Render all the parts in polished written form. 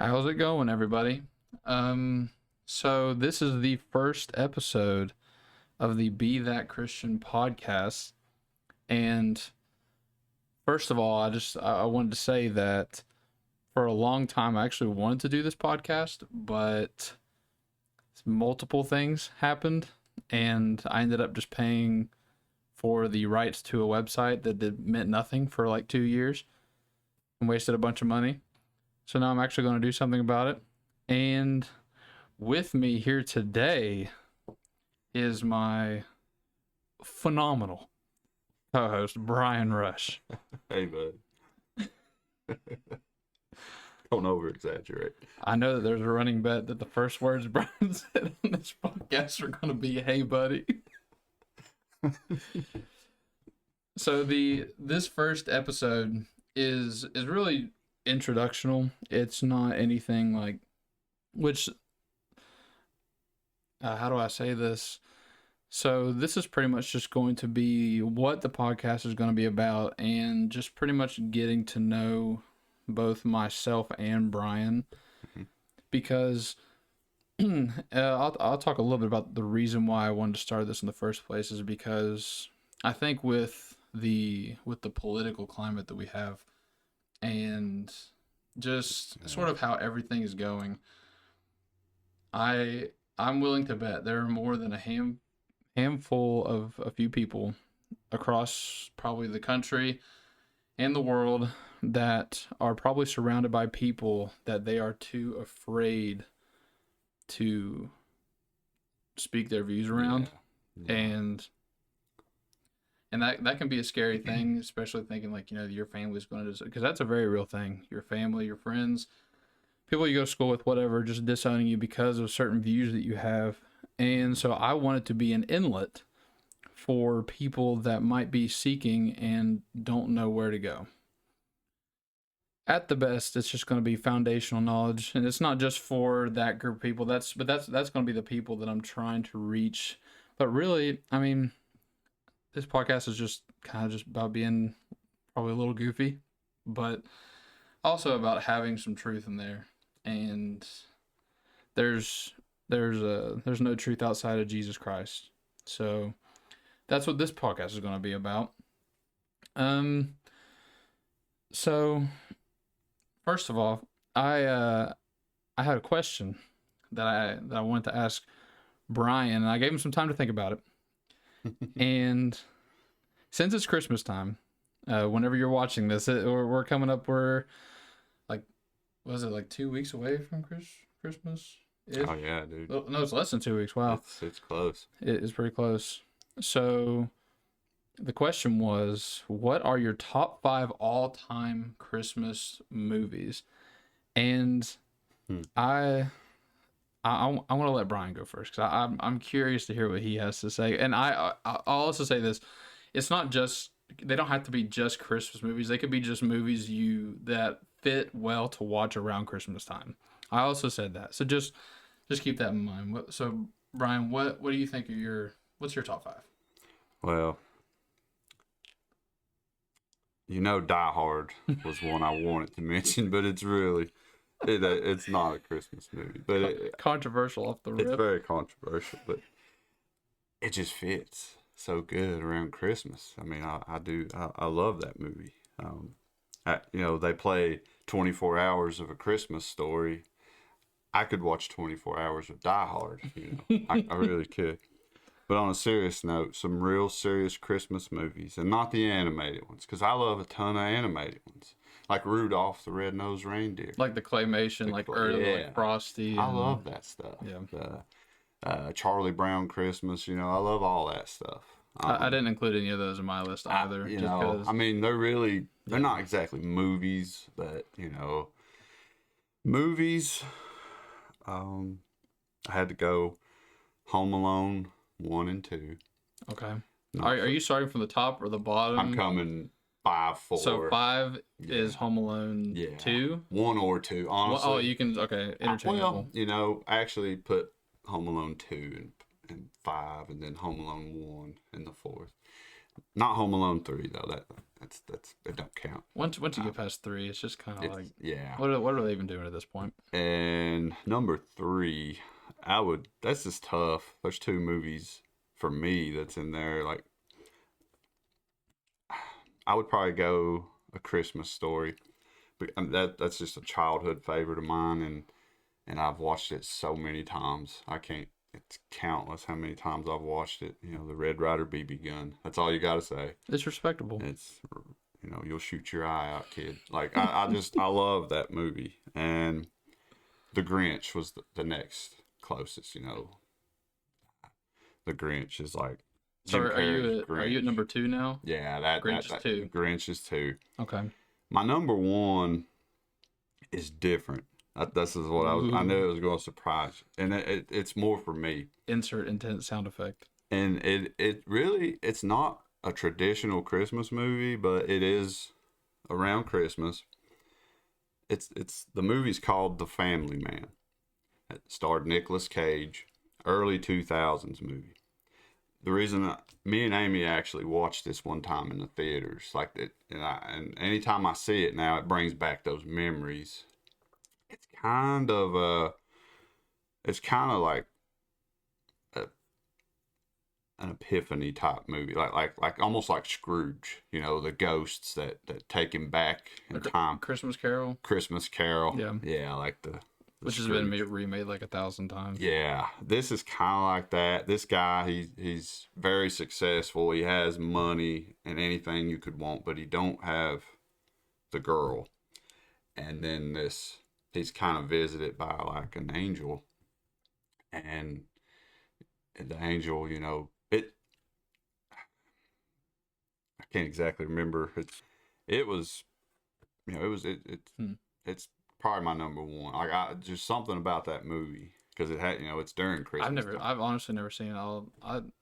How's it going, everybody? So this is the first episode of the Be That Christian podcast. And first of all, I wanted to say that for a long time I actually wanted to do this podcast, but multiple things happened and I ended up just paying for the rights to a website that meant nothing for like 2 years and wasted a bunch of money. So now I'm actually going to do something about it. And with me here today is my phenomenal co-host, Brian Rush. Hey, bud. Don't over-exaggerate. I know that there's a running bet that the first words Brian said on this podcast are going to be, "Hey, buddy." So this first episode is really introductional. It's not anything like, which how do I say this? So this is pretty much just going to be what the podcast is going to be about, and just pretty much getting to know both myself and Brian, because I'll talk a little bit about the reason why I wanted to start this in the first place is because I think with the political climate that we have, and just sort of how everything is going, I'm willing to bet there are more than a handful of a few people across probably the country and the world that are probably surrounded by people that they are too afraid to speak their views around. Yeah. And that can be a scary thing, especially thinking like, your family's going to, because that's a very real thing. Your family, your friends, people you go to school with, whatever, just disowning you because of certain views that you have. And so I want it to be an inlet for people that might be seeking and don't know where to go. At the best, it's just going to be foundational knowledge, and it's not just for that group of people. That's going to be the people that I'm trying to reach. But really, I mean, this podcast is just kind of just about being probably a little goofy, but also about having some truth in there. And there's no truth outside of Jesus Christ. So that's what this podcast is going to be about. So first of all, I had a question that I wanted to ask Brian, and I gave him some time to think about it. And since it's Christmas time, whenever you're watching this, we're coming up. We're like, was it like 2 weeks away from Christmas? Oh yeah, dude. No, it's less than 2 weeks. Wow, it's close. It is pretty close. So the question was, what are your top 5 all-time Christmas movies? And I want to let Brian go first because I'm curious to hear what he has to say. And I'll also say this: it's not just, they don't have to be just Christmas movies. They could be just movies that fit well to watch around Christmas time. I also said that, so just keep that in mind. So Brian, what do you think what's your top 5? Well, Die Hard was one I wanted to mention, but it's really. It's not a Christmas movie, but controversial off the rip. It's very controversial, but it just fits so good around Christmas. I mean, I love that movie. They play 24 hours of A Christmas Story. I could watch 24 hours of Die Hard. I really could. But on a serious note, some real serious Christmas movies, and not the animated ones, because I love a ton of animated ones. Like Rudolph the Red-Nosed Reindeer. Like the claymation, early, like Frosty. I love that stuff. Yeah. Charlie Brown Christmas, I love all that stuff. I didn't include any of those in my list either. I mean, they're not exactly movies, but, movies, I had to go Home Alone 1 and 2. Okay. Are you starting from the top or the bottom? I'm coming 5, 4. So 5 is Home Alone 2? 1 or 2, honestly. Well, you can, okay, interchangeable. I actually put Home Alone 2 and 5, and then Home Alone 1 in the 4th. Not Home Alone 3 though. That's it don't count. Once you get past 3, it's just kind of like, Yeah. what are they even doing at this point? And number 3, that's just tough. There's 2 movies for me that's in there. Like, I would probably go A Christmas Story. But that's just a childhood favorite of mine, and I've watched it so many times. I can't. It's countless how many times I've watched it. You know, the Red Ryder BB gun. That's all you got to say. It's respectable. It's, you'll shoot your eye out, kid. Like, I love that movie. And The Grinch was the next closest. The Grinch is like So Jim are you Carrey's at, are Grinch. you at number 2 now? Yeah, Grinch is 2. Grinch is 2. Okay. My number 1 is different. This is what I knew it was going to surprise you. And it's more for me. Insert intense sound effect. And it's not a traditional Christmas movie, but it is around Christmas. The movie's called The Family Man. It starred Nicolas Cage, early 2000s movie. The reason me and Amy actually watched this one time in the theaters, like it, and anytime I see it now, it brings back those memories. It's kind of like an epiphany type movie, like almost like Scrooge. The ghosts that take him back in time. Christmas Carol. Christmas Carol. Yeah. Like the which has Scrooge. been remade like 1,000 times. Yeah, this is kind of like that. This guy, he's very successful. He has money and anything you could want, but he don't have the girl. And then he's kind of visited by like an angel, and the angel, I can't exactly remember. It's probably my number 1. Like, just something about that movie because it had, it's during Christmas. I've honestly never seen it. I'm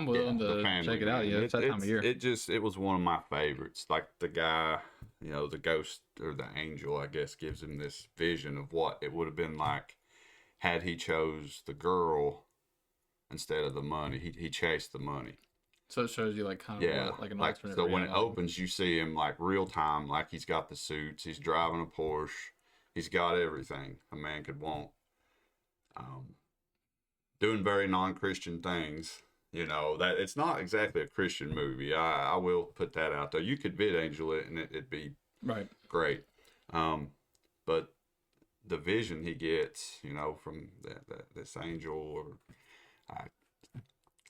willing to check it out. Yeah, it's that time of year. It was one of my favorites. Like the guy, the ghost or the angel, I guess, gives him this vision of what it would have been like had he chose the girl instead of the money. He chased the money. So it shows you like kind of like an alternate so when it reality. opens, you see him like real time, like he's got the suits, he's driving a Porsche, he's got everything a man could want. Doing very non-Christian things. That it's not exactly a Christian movie. I will put that out there. You could vid-angel it and it'd be right, great. But the vision he gets, from this angel, or I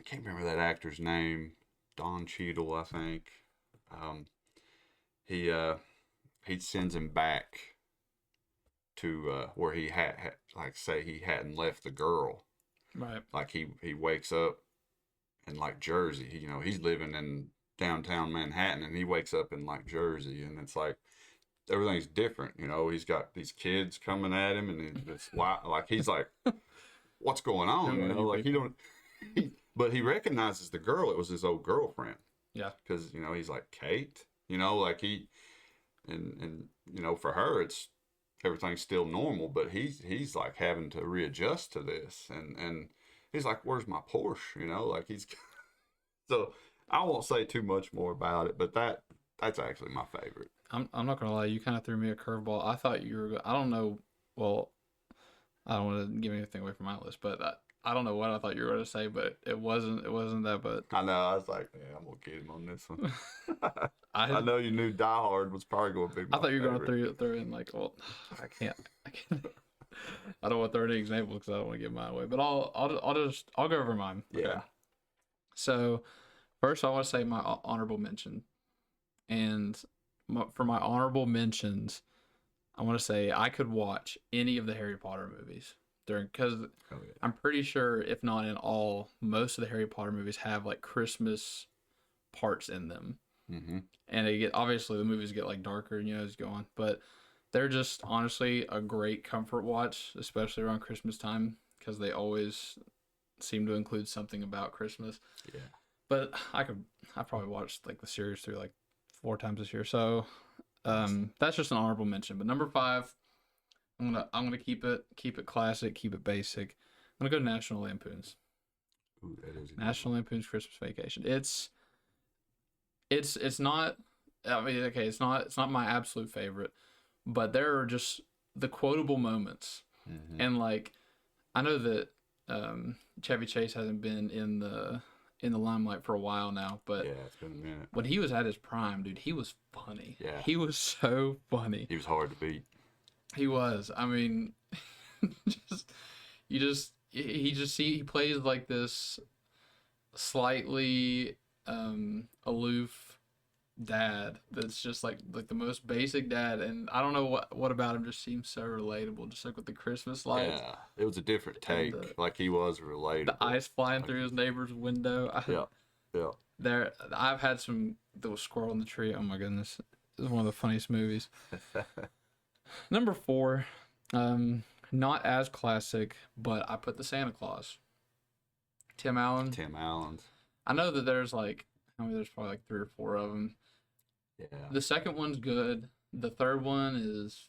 can't remember that actor's name, Don Cheadle, I think. He sends him back to where he had like say he hadn't left the girl. right. Like he wakes up in like Jersey. He's living in downtown Manhattan, and he wakes up in like Jersey, and it's like everything's different. He's got these kids coming at him, and it's like he's like, what's going on? Like but he recognizes the girl. It was his old girlfriend. Yeah, because he's like Kate. Like he and for her it's everything's still normal, but he's like having to readjust to this, and he's like, where's my Porsche? Like he's so I won't say too much more about it, but that's actually my favorite. I'm not gonna lie, you kind of threw me a curveball. I thought you were. I don't know. Well, I don't want to give anything away from my list, but I don't know what I thought you were going to say, but it wasn't that. But I know, I was like, yeah, I'm gonna get him on this one. I know you knew Die Hard was probably going to be. I thought you were going to throw in like, well, I can't. I don't want to throw any examples because I don't want to give mine away. But I'll go over mine. Yeah. Okay. So first, I want to say my honorable mention, and for my honorable mentions, I want to say I could watch any of the Harry Potter movies because I'm pretty sure, if not in all, most of the Harry Potter movies have like Christmas parts in them. Mm-hmm. And obviously the movies get like darker, as you go on, but they're just honestly a great comfort watch, especially around Christmas time, because they always seem to include something about Christmas. Yeah. But I probably watched like the series through like 4 times this year, so that's just an honorable mention. But number 5, I'm gonna keep it classic, keep it basic. I'm gonna go National Lampoon's. Ooh, that is National Lampoon's Christmas Vacation. It's It's not. I mean, okay, it's not my absolute favorite, but there are just the quotable moments, Hmm. and like I know that Chevy Chase hasn't been in the limelight for a while now, but Yeah, it's been a minute. when he was at his prime, dude, he was funny. Yeah, He was so funny. he was hard to beat. He was. I mean, just he plays like this slightly aloof dad that's just like the most basic dad, and I don't know what about him just seems so relatable, just like with the Christmas lights Yeah, it was a different and take. Like he was the relatable. ice flying Like, through his neighbor's window. yeah, yeah. I've had some the squirrel in the tree. Oh my goodness, this is one of the funniest movies. Number four, not as classic, but I put the Santa Claus. Tim Allen. Tim Allen's. I know that there's like, I mean, there's probably like three or four of them. Yeah, The second one's good. The third one is,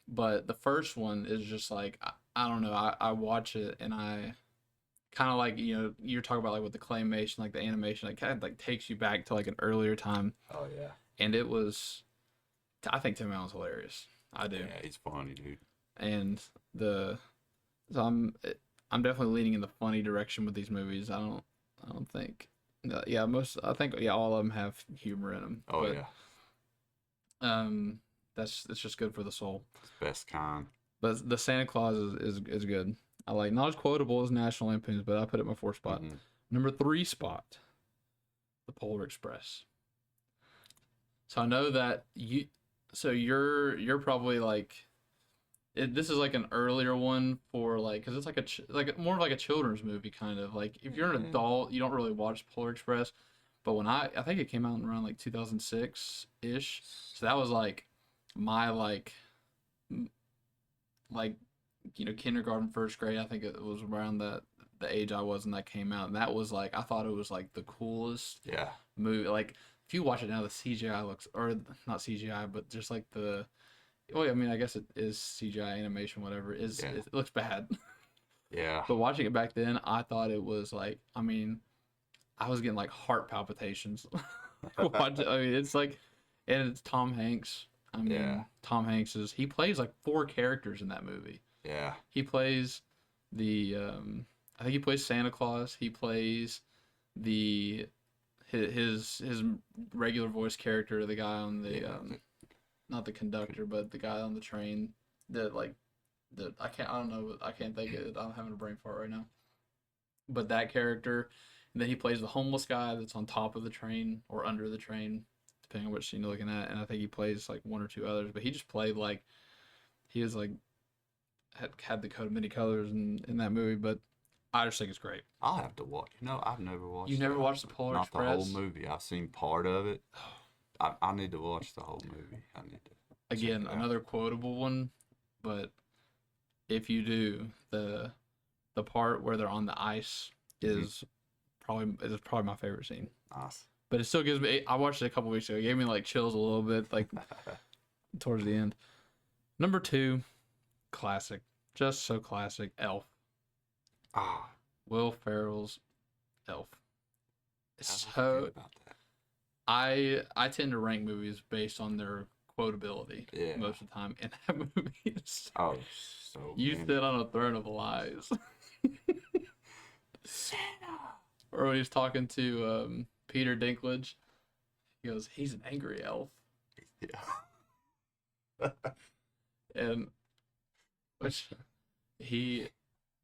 but the first one is just like I don't know. I watch it and I kind of like you're talking about like with the claymation, like the animation, like kind of like takes you back to like an earlier time, oh yeah, and it was. I think Tim Allen's hilarious. I do, yeah. He's funny, dude. and the so I'm definitely leaning in the funny direction with these movies. I don't think. Yeah, I think all of them have humor in them. Oh But yeah, that's just good for the soul. it's best kind. But the Santa Claus is good. I like not as quotable as National Lampoon's, but I put it in my fourth spot. Hmm. Number three spot, the Polar Express. So I know that you're probably like this is like an earlier one for like because it's like like more of like a children's movie kind of like if you're an Yeah. adult you don't really watch Polar Express, but when I think it came out around like 2006 ish, so that was like my m- like kindergarten, first grade. I think it was around the age I was when that came out, and that was like I thought it was like the coolest Yeah, movie. Like if you watch it now, the CGI looks or not CGI, but just like the well, I mean, I guess it is CGI animation, whatever. yeah, It looks bad, yeah. but watching it back then, I thought it was like I mean, I was getting like heart palpitations. I mean, it's like, and it's Tom Hanks. I Yeah, mean, Tom Hanks he plays like four characters in that movie. yeah. He plays the I think he plays Santa Claus. He plays the his regular voice character, the guy on the Yeah, not the conductor, but the guy on the train that like the I don't know I can't think of it. I'm having a brain fart right now. But that character, and then he plays the homeless guy that's on top of the train or under the train, depending on which scene you're looking at. And I think he plays like one or two others, but he just played like he was like had the coat of many colors in that movie. But I just think it's great. I'll have to watch. I've never You watched never that. watched the Polar Not the whole Express? movie. I've seen part of it. I need to watch the whole movie. I need to check Again, it out. another quotable one, but if you do the part where they're on the ice Mhm. is probably my favorite scene. Nice. But it still gives me. I watched it a couple weeks ago. It gave me like chills a little bit, like towards the end. Number two, classic, just so classic. Elf. Ah, Will Ferrell's Elf. I It's forget about that. I tend to rank movies based on their quotability Yeah. most of the time, and that movie is Oh, so you many. sit on a throne of lies. Or when he's talking to Peter Dinklage, he goes, "He's an angry elf," Yeah. and which he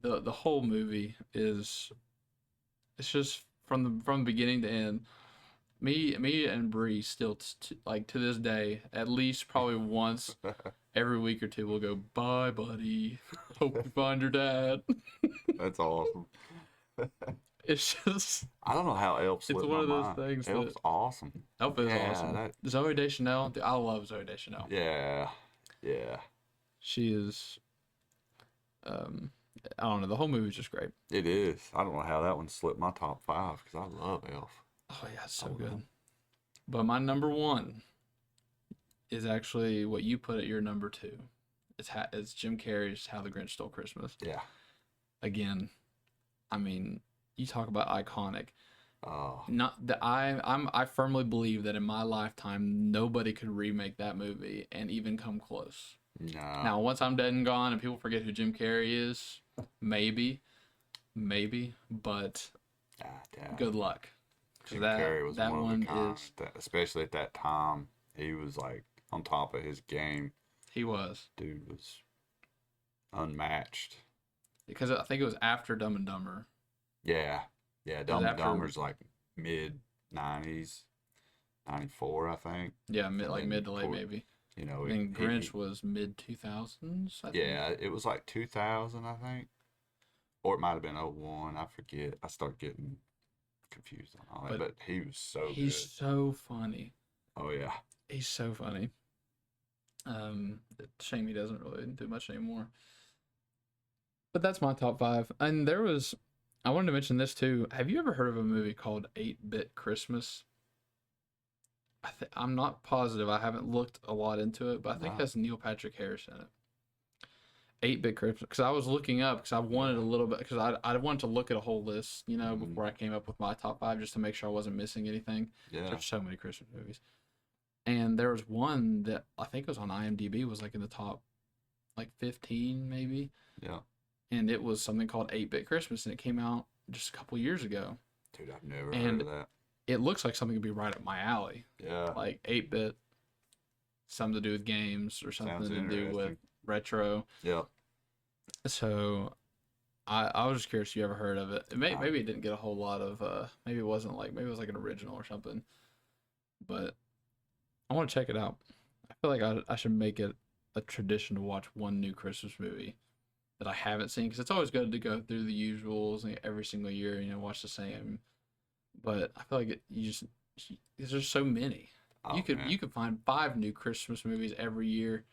the whole movie is it's just from beginning to end. Me and Bree still like to this day, at least probably once every week or two, we'll go, "Bye, buddy. Hope you find your dad." That's awesome. It's just I don't know how Elf it's slipped one my of those mind. things Elf's that awesome. Elf is Yeah, awesome. that. Zoe Deschanel, dude, I love Zoe Deschanel. Yeah, yeah. She is, um, I don't know. The whole movie's just great. It is. I don't know how that one slipped my top five because I love Elf. Oh yeah, it's I so love good. him. But my number one is actually what you put at your number two. It's Jim Carrey's How the Grinch Stole Christmas. Yeah, Again, I mean, you talk about iconic. Oh, Not that I firmly believe that in my lifetime nobody could remake that movie and even come close. no. Now, once I'm dead and gone and people forget who Jim Carrey is, maybe, but I doubt good it. luck. 'Cause Jim Carrey was that one of a one kind, is especially at that time. He was like on top of his game. he was Dude was unmatched. because I think it was after Dumb and Dumber. Yeah, yeah. It was Dumb and after Dumber's like mid '90s, '94, I think. And like then mid to late maybe. you know, I think Grinch was mid 2000s. I think. yeah, it was like 2000, I think, or it might have been '01. I forget. I start getting confused on all that, But but he was so he's good. so funny. Oh yeah, He's so funny. Shame he doesn't really do much anymore. But that's my top five. And I wanted to mention this too. Have you ever heard of a movie called 8-Bit Christmas? I'm not positive. I haven't looked a lot into it, but I think it no, has Neil Patrick Harris in it. 8-Bit Christmas. Because I was looking up because I wanted a little bit because I wanted to look at a whole list, Mhm. before I came up with my top five just to make sure I wasn't missing anything. Yeah, There's so many Christmas movies. And there was one that I think was on IMDb was like in the top like 15 maybe, yeah. and it was something called 8-Bit Christmas, and it came out just a couple years ago, Dude, I've never heard and of that. it looks like something would be right up my alley, Yeah, like 8-bit, something to do with games or something sounds to do with interesting. retro. Yeah, So I was just curious if you ever heard of it. I, Maybe it didn't get a whole lot of maybe it wasn't like maybe it was like an original or something, but I want to check it out. I feel like I should make it a tradition to watch one new Christmas movie that I haven't seen because it's always good to go through the usuals and every single year, watch the same. But I feel like there's so many. oh man, You could find 5 new Christmas movies every year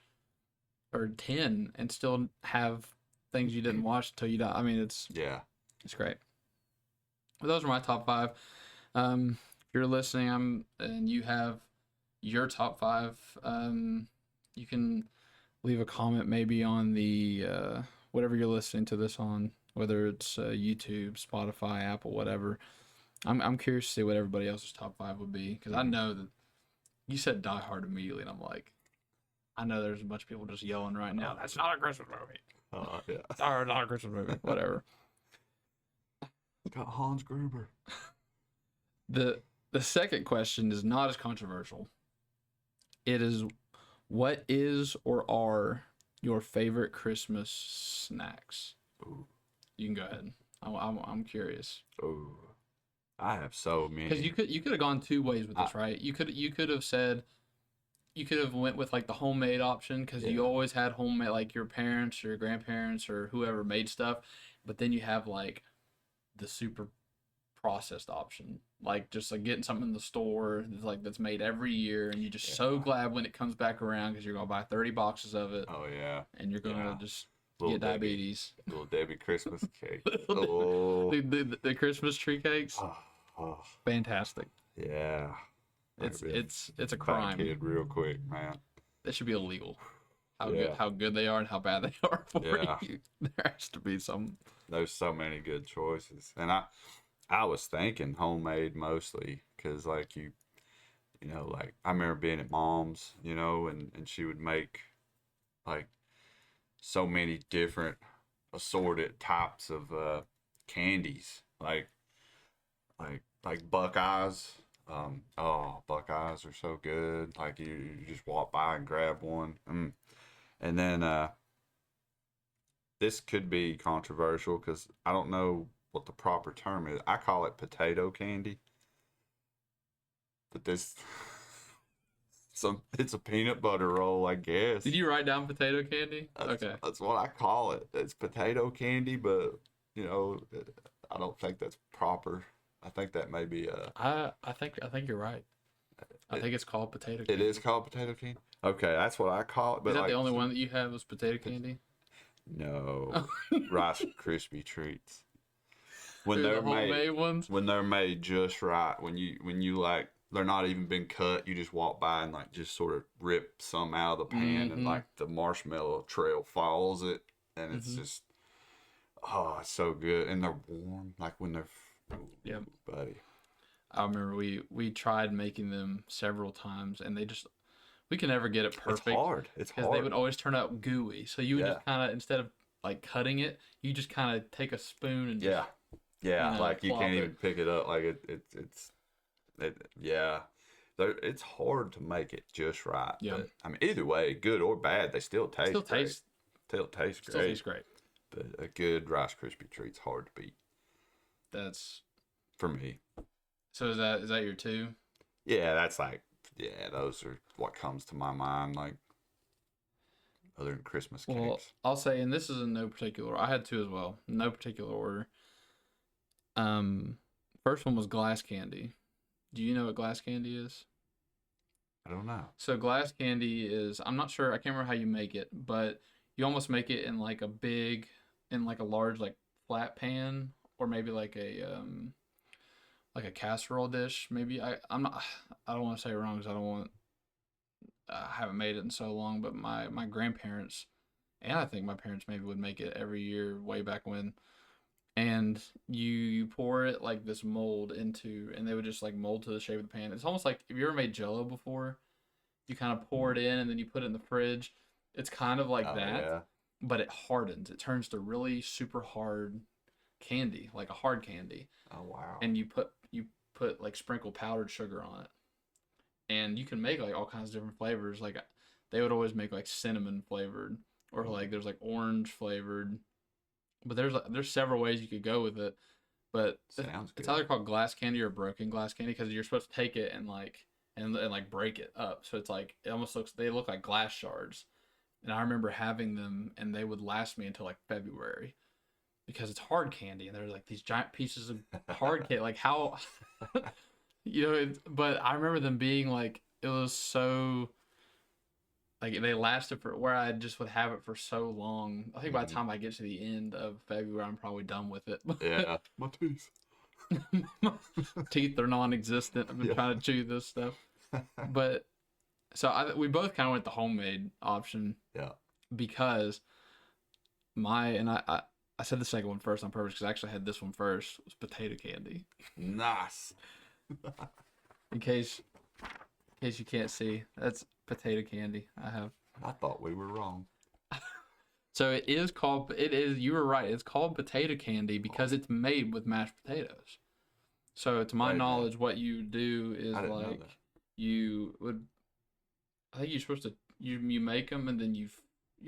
or 10 and still have things you didn't watch until you die. I mean, yeah. it's great. But those are my top five. If you're listening, and you have your top five, you can leave a comment maybe on the whatever you're listening to this on, whether it's YouTube, Spotify, Apple, whatever. I'm curious to see what everybody else's top five would be because I know that you said Die Hard immediately, and I'm like, I know there's a bunch of people just yelling right now. That's not a Christmas movie. Yeah. Die Hard, not a Christmas movie. Whatever. Got Hans Gruber. The the second question is not as controversial. It is, what is or are your favorite Christmas snacks? Ooh, You can go ahead. I'm curious ooh. I have so because many. you could have gone 2 ways with this, right? You could have said you could have went with like the homemade option because Yeah. you always had homemade, like your parents or your grandparents or whoever made stuff, but then you have like the super processed option, like just like getting something in the store that's made every year, and you're just so Yeah. glad when it comes back around because you're gonna buy 30 boxes of it, Oh yeah. and you're gonna Yeah. just Little get Debbie. diabetes. Little Debbie Christmas cake. the, Oh. the Christmas tree cakes, Oh, oh, fantastic. yeah. It's Might be it's a fat crime. kid real quick, man. It should be illegal. Yeah. How good they are and how bad they are for Yeah. you. There has to be some. There's so many good choices, and I was thinking homemade mostly because like like I remember being at mom's, and she would make like so many different assorted types of candies, like Buckeyes. Oh, Buckeyes are so good. Like you just walk by and grab one. And then this could be controversial because I don't know what the proper term is. I call it potato candy, but this it's a peanut butter roll, I guess. Did you write down potato candy? Okay. That's what I call it. It's potato candy, but I don't think that's proper. I think that may be I think you're right. I think it's called potato it candy. is called potato candy. Okay, that's what I call it. But Is that like, the only one that you have was potato candy? no, Rice Krispie treats. When They're they're the homemade ones. when they're made just right, when you like they're not even been cut, you just walk by and like just sort of rip some out of the pan and like the marshmallow trail follows it, and it's just it's so good, and they're warm like when they're Yep. buddy. I remember we tried making them several times, and we can never get it It's perfect hard. It's because they would hard. always turn out gooey. So you would Yeah. just kind of, instead of like cutting it, you just kind of take a spoon and just Yeah. Yeah. Like you plop can't it. even pick it up. Like yeah. It's hard to make it just right. Yeah, But I mean, either way, good or bad, they still still taste great. tastes Still taste still tastes great. great. But a good Rice Krispie treat's hard to beat That's for me. so. Is that your two? Yeah, that's like, yeah, those are what comes to my mind. Like other than Christmas Well, cakes. I'll say, and this is in no particular. I had two as well, no particular order. Um, First one was glass candy. Do you know what glass candy is? I don't know. So glass candy is, I'm not sure, I can't remember how you make it, but you almost make it in like a large like flat pan, or maybe like a casserole dish. Maybe I'm not, I don't want to say it wrong because I haven't made it in so long, but my grandparents and I think my parents maybe would make it every year way back when. And you pour it like this mold into, and they would just like mold to the shape of the pan. It's almost like, have you ever made Jello before? You kind of pour it in and then you put it in the fridge. It's kind of like Oh that, yeah. but it hardens. It turns to really super hard candy, like a hard candy. Oh wow. And you put like sprinkled powdered sugar on it. And you can make like all kinds of different flavors. Like they would always make like cinnamon flavored, or like there's like orange flavored. But there's several ways you could go with it. But Sounds it's good. either called glass candy or broken glass candy, because you're supposed to take it and like break it up. So it's like they look like glass shards. And I remember having them, and they would last me until like February because it's hard candy, and they're like these giant pieces of hard candy. Like how, but I remember them being like, it was so like they lasted for where I just would have it for so long. I think by the Mhm. time I get to the end of February, I'm probably done with it. Yeah. My teeth. My teeth are non-existent. I've been Yeah. trying to chew this stuff, but so we both kind of went the homemade option Yeah. because I said the second one first on purpose because I actually had this one first, was potato candy. Nice. In case you can't see, that's potato candy I have. I thought we were wrong. So you were right, it's called potato candy because it's made with mashed potatoes. So to my Wait a minute. knowledge, what you do is I didn't know like that. you would, I think you're supposed to, you make them, and then you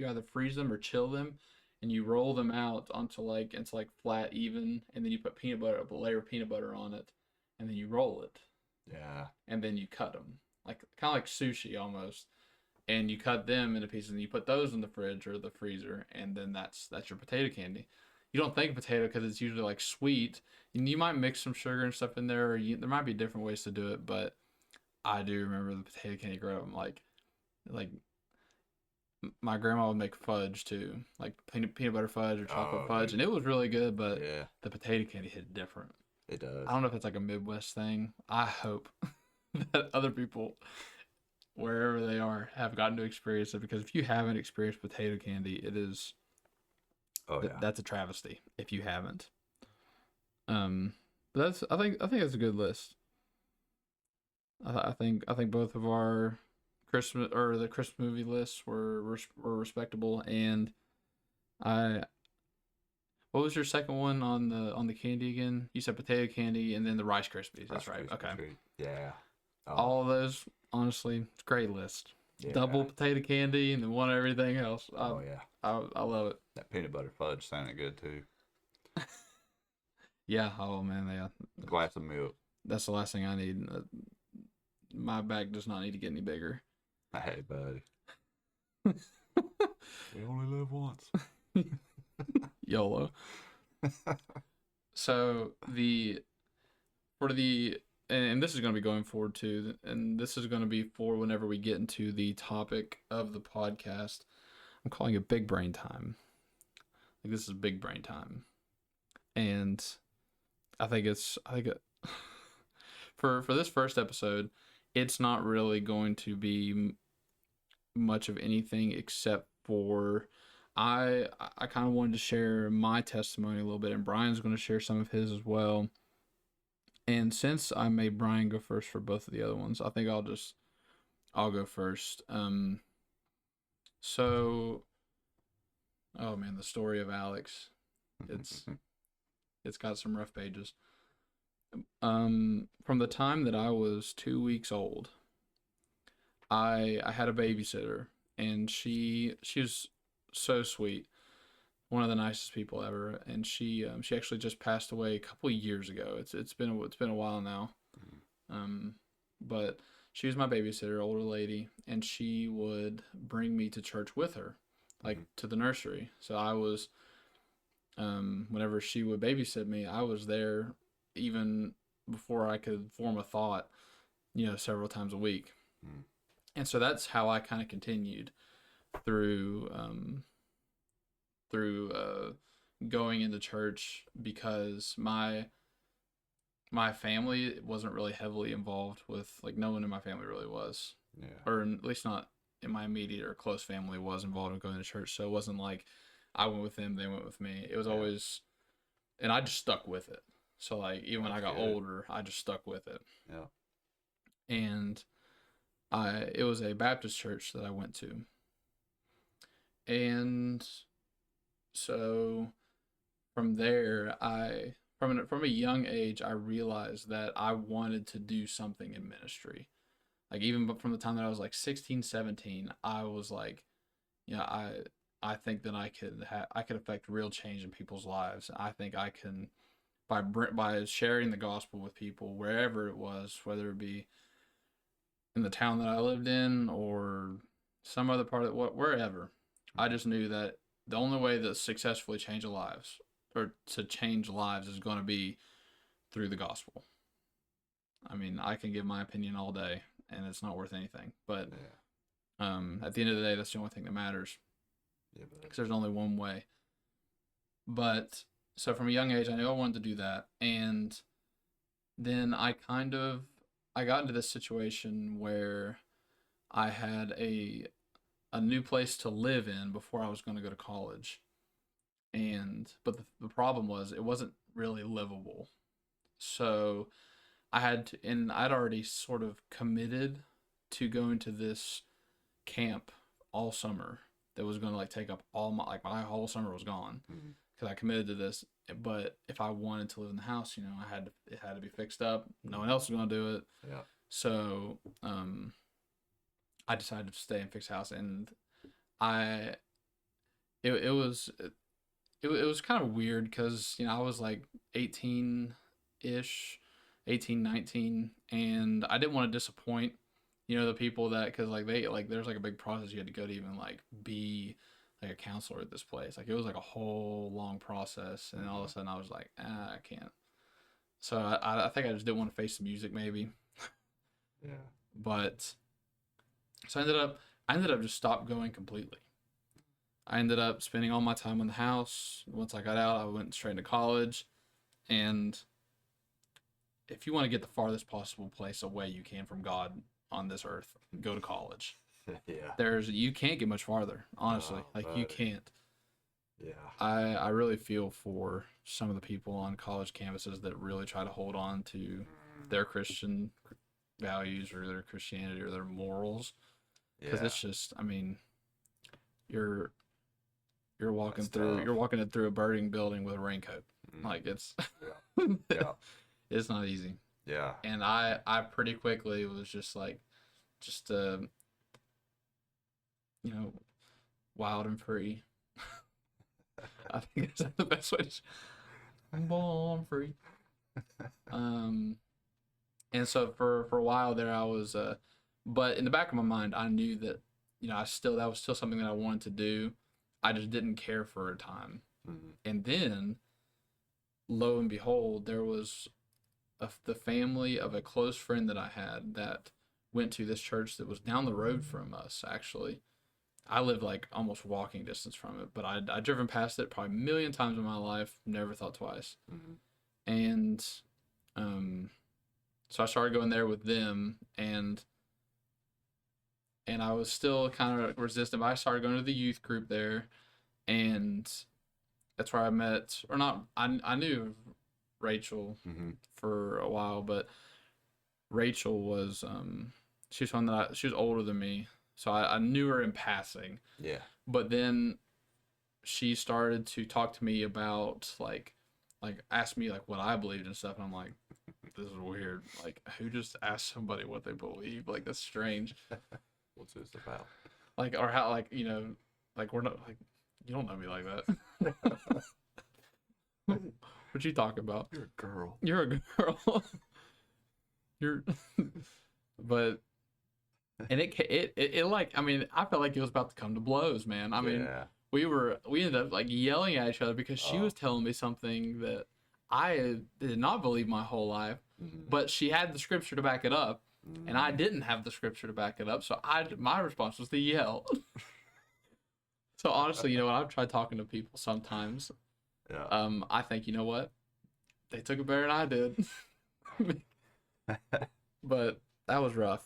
either freeze them or chill them, and you roll them out onto like into like flat even, and then you put a layer of peanut butter on it, and then you roll it, Yeah. and then you cut them like kind of like sushi almost, and you cut them into pieces, and you put those in the fridge or the freezer, and then that's your potato candy. You don't think potato because it's usually like sweet, and you might mix some sugar and stuff in there, or there might be different ways to do it, but I do remember the potato candy growing up. Like my grandma would make fudge too, like peanut butter fudge or chocolate Oh, fudge, dude. and it was really good. But Yeah. the potato candy hit different. It does. I don't know if it's like a Midwest thing. I hope that other people, wherever they are, have gotten to experience it, because if you haven't experienced potato candy, it is Oh yeah. that's a travesty if you haven't. But I think that's a good list. I think both of our Christmas or the Christmas movie lists were respectable, and I. What was your second one on the candy again? You said potato candy and then the Rice Krispies. That's Rice right. Krispies Okay. treat. Yeah. Oh, All of those, honestly, it's a great list. yeah. Double potato candy and then one everything else. Oh yeah. I love it. That peanut butter fudge sounded good too. Yeah. Oh man. Yeah. Glass of milk. That's the last thing I need. My bag does not need to get any bigger. Hey, buddy. We only live once. YOLO. So and this is going to be going forward too, and this is going to be for whenever we get into the topic of the podcast. I'm calling it big brain time. Like this is big brain time, and I think for this first episode, it's not really going to be much of anything except for I kind of wanted to share my testimony a little bit, and Brian's going to share some of his as well. And since I made Brian go first for both of the other ones, I think I'll go first. So oh man, the story of Alex, it's it's got some rough pages. From the time that I was 2 weeks old, I had a babysitter, and she was so sweet, one of the nicest people ever, and she actually just passed away a couple of years ago. It's been a while now. Um, but she was my babysitter, older lady, and she would bring me to church with her, like to the nursery. So I was, whenever she would babysit me, I was there even before I could form a thought, several times a week. And so that's how I kind of continued through going into church, because my family wasn't really heavily involved with, like, no one in my family really was, Yeah. or at least not in my immediate or close family was involved in going to church. So it wasn't like I went with them, they went with me. It was always, and I just stuck with it. So like even when I got older, I just stuck with it. Yeah. And it was a Baptist church that I went to. And so from there, from a young age, I realized that I wanted to do something in ministry. Like even from the time that I was like 16, 17, I was like, yeah, I think that I could affect real change in people's lives. I think I can, by sharing the gospel with people wherever it was, whether it be in the town that I lived in or some other part of wherever. I just knew that the only way to successfully change lives, or to change lives, is going to be through the gospel. I mean, I can give my opinion all day, and it's not worth anything. But at the end of the day, that's the only thing that matters. Because there's only one way. But so from a young age, I knew I wanted to do that, and then I got into this situation where I had a new place to live in before I was going to go to college. But the problem was it wasn't really livable. So and I'd already sort of committed to going to this camp all summer that was going to like take up my whole summer was gone, because I committed to this. But if I wanted to live in the house, it had to be fixed up. No one else was going to do it. Yeah. So I decided to stay and fix the house, and I it was it was kind of weird because I was like 18 ish, 18, 19, and I didn't want to disappoint the people that, because like there's like a big process you had to go to even like be like a counselor at this place. Like it was like a whole long process, and all of a sudden I was like, I can't. So I think I just didn't want to face the music maybe. Yeah. But so I ended up just stopped going completely. I ended up spending all my time in the house. Once I got out, I went straight into college. And if you want to get the farthest possible place away you can from God on this earth, go to college. Yeah. You can't get much farther, honestly. You can't. Yeah. I really feel for some of the people on college campuses that really try to hold on to their Christian values or their Christianity or their morals. Because it's just, I mean, you're walking through a burning building with a raincoat. Like it's it's not easy. Yeah. And I pretty quickly was just like wild and free. I think that's the best way to I'm born free. And so for a while there I was but in the back of my mind I knew that that was still something that I wanted to do. I just didn't care for a time. And then lo and behold, there was the family of a close friend that I had that went to this church that was down the road from us. Actually, I lived like almost walking distance from it, but I'd driven past it probably a million times in my life, never thought twice. And so I started going there with them, and I was still kind of resistant, but I started going to the youth group there, and that's where I met, or not, I knew Rachel Mm-hmm. for a while, but Rachel was she was one that she was older than me, so I knew her in passing. Yeah. But then she started to talk to me about like ask me like what I believed and stuff, and I'm like, this is weird. Like, who just asked somebody what they believe? Like, that's strange. What's this about? Like, or how, like, like we're not like you don't know me like that. What you talking about? You're a girl. You're a girl. You're, but and it like I mean I felt like it was about to come to blows, man. I mean Yeah. we ended up like yelling at each other because she Oh. was telling me something that I did not believe my whole life, Mm-hmm. but she had the scripture to back it up, and I didn't have the scripture to back it up, so my response was to yell. So honestly, when I've tried talking to people sometimes, Yeah. I think you know what they took it better than I did, but that was rough.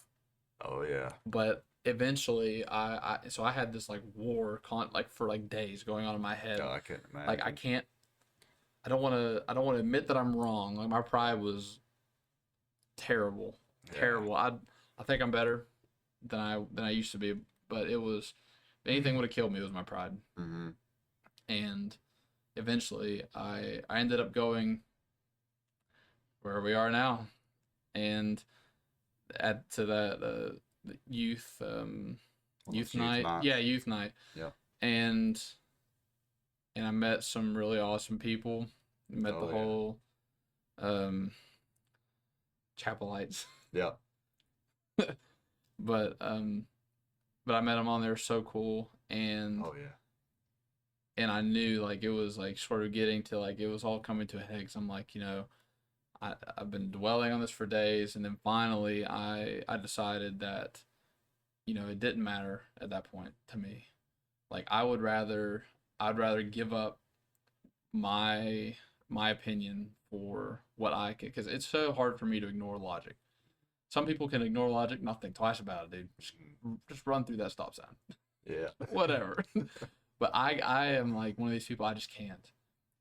Oh yeah. But eventually, so I had this like like for like days going on in my head. God, I can't imagine. Like I can't. I don't want to admit that I'm wrong. Like my pride was terrible, terrible. I think I'm better than I used to be, but it was if anything would have killed me. It was my pride. Mm-hmm. And eventually, I ended up going where we are now, and at to the youth youth night. Nights. Yeah, youth night. Yeah. And I met some really awesome people. Met the whole um chapelites. Yeah. But I met them on there, so cool. And Oh yeah. I knew like it was like sort of getting to like it was all coming to a head, because I'm like, I've been dwelling on this for days, and then finally I decided that it didn't matter at that point to me. Like I'd rather give up my opinion for what I could, because it's so hard for me to ignore logic. Some people can ignore logic, not think twice about it, dude. Just run through that stop sign. Yeah. Whatever. But I am like one of these people, I just can't.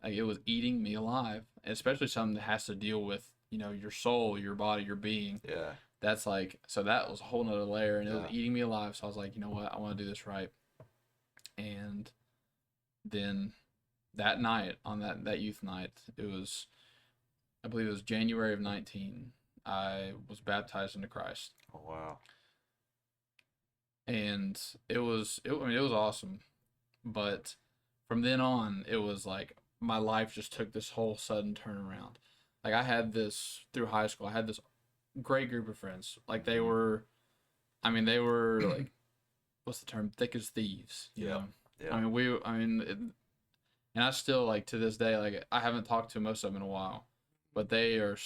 Like it was eating me alive, especially something that has to deal with your soul, your body, your being. Yeah. That's like, so that was a whole nother layer, and it was Yeah. eating me alive. So I was like, you know what, I want to do this right. And then that night, on that youth night, I believe it was January of 19, I was baptized into Christ. Oh wow. And I mean, it was awesome. But from then on, it was like my life just took this whole sudden turnaround. Like I had this through high school, I had this great group of friends. Like they were like, what's the term? Thick as thieves, you know? Yeah. And I still like to this day, like I haven't talked to most of them in a while, but they are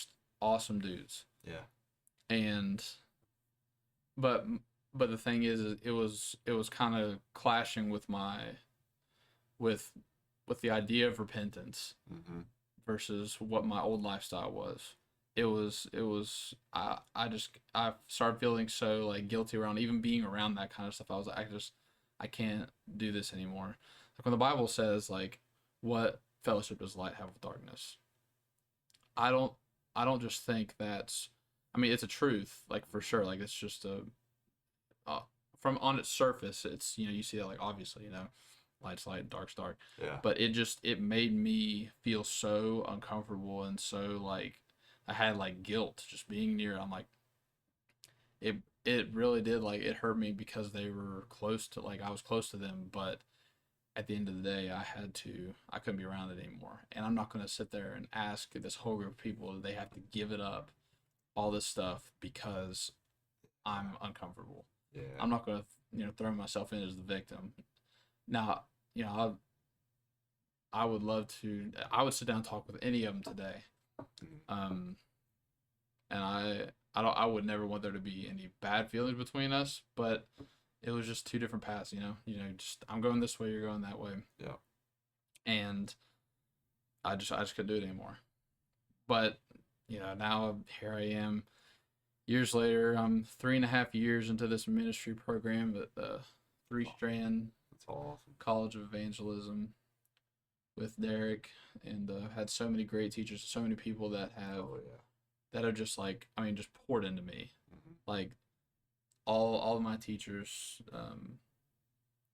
awesome dudes. Yeah. And but the thing is it was kind of clashing with with the idea of repentance Mm-hmm. versus what my old lifestyle was. It was I started feeling so like guilty around even being around that kind of stuff. I was like, I can't do this anymore. Like when the Bible says like, what fellowship does light have with darkness? I don't just think that's, I mean, it's a truth, like for sure. Like it's just from on its surface, it's, you see that like obviously, light's light, dark's dark. Yeah. But it made me feel so uncomfortable, and so like I had like guilt just being near it. I'm like, it really did, like it hurt me because they were close to, like I was close to them, but at the end of the day I couldn't be around it anymore. And I'm not going to sit there and ask this whole group of people that they have to give it up, all this stuff, because I'm uncomfortable. Yeah. I'm not going to throw myself in as the victim. Now, I would love to, I would sit down and talk with any of them today. And I would never want there to be any bad feelings between us, but it was just two different paths, just I'm going this way, you're going that way. Yeah. And I just couldn't do it anymore. But, now here I am years later. I'm 3.5 years into this ministry program at the Three Strand That's awesome. College of Evangelism. with Derek, and had so many great teachers, so many people Oh yeah. that have just like, I mean, just poured into me. Hmm. Like all of my teachers,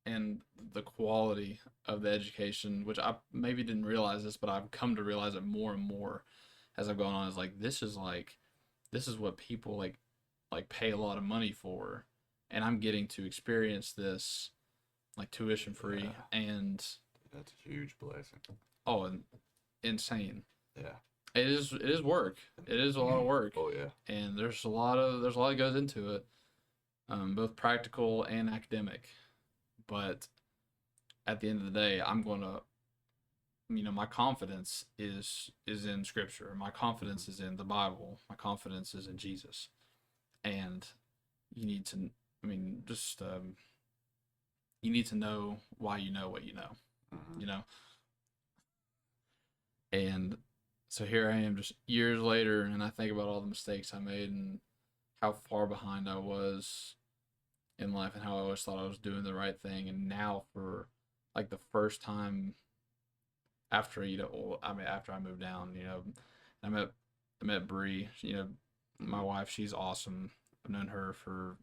and the quality of the education, which I maybe didn't realize this, but I've come to realize it more and more as I've gone on. Is like this is what people like pay a lot of money for, and I'm getting to experience this like tuition free, Yeah. and That's a huge blessing. oh, and insane. Yeah. It is work. It is a lot of work, Oh yeah. and there's a lot that goes into it, both practical and academic. But at the end of the day, I'm going to, my confidence is in Scripture. My confidence is in the Bible. My confidence is in Jesus. And you need to, just you need to know why you know what you know. Hmm. You know, and so here I am, just years later, and I think about all the mistakes I made and how far behind I was in life, and how I always thought I was doing the right thing. And now, for like the first time after after I moved down, I met Bree. My wife. She's awesome. I've known her for,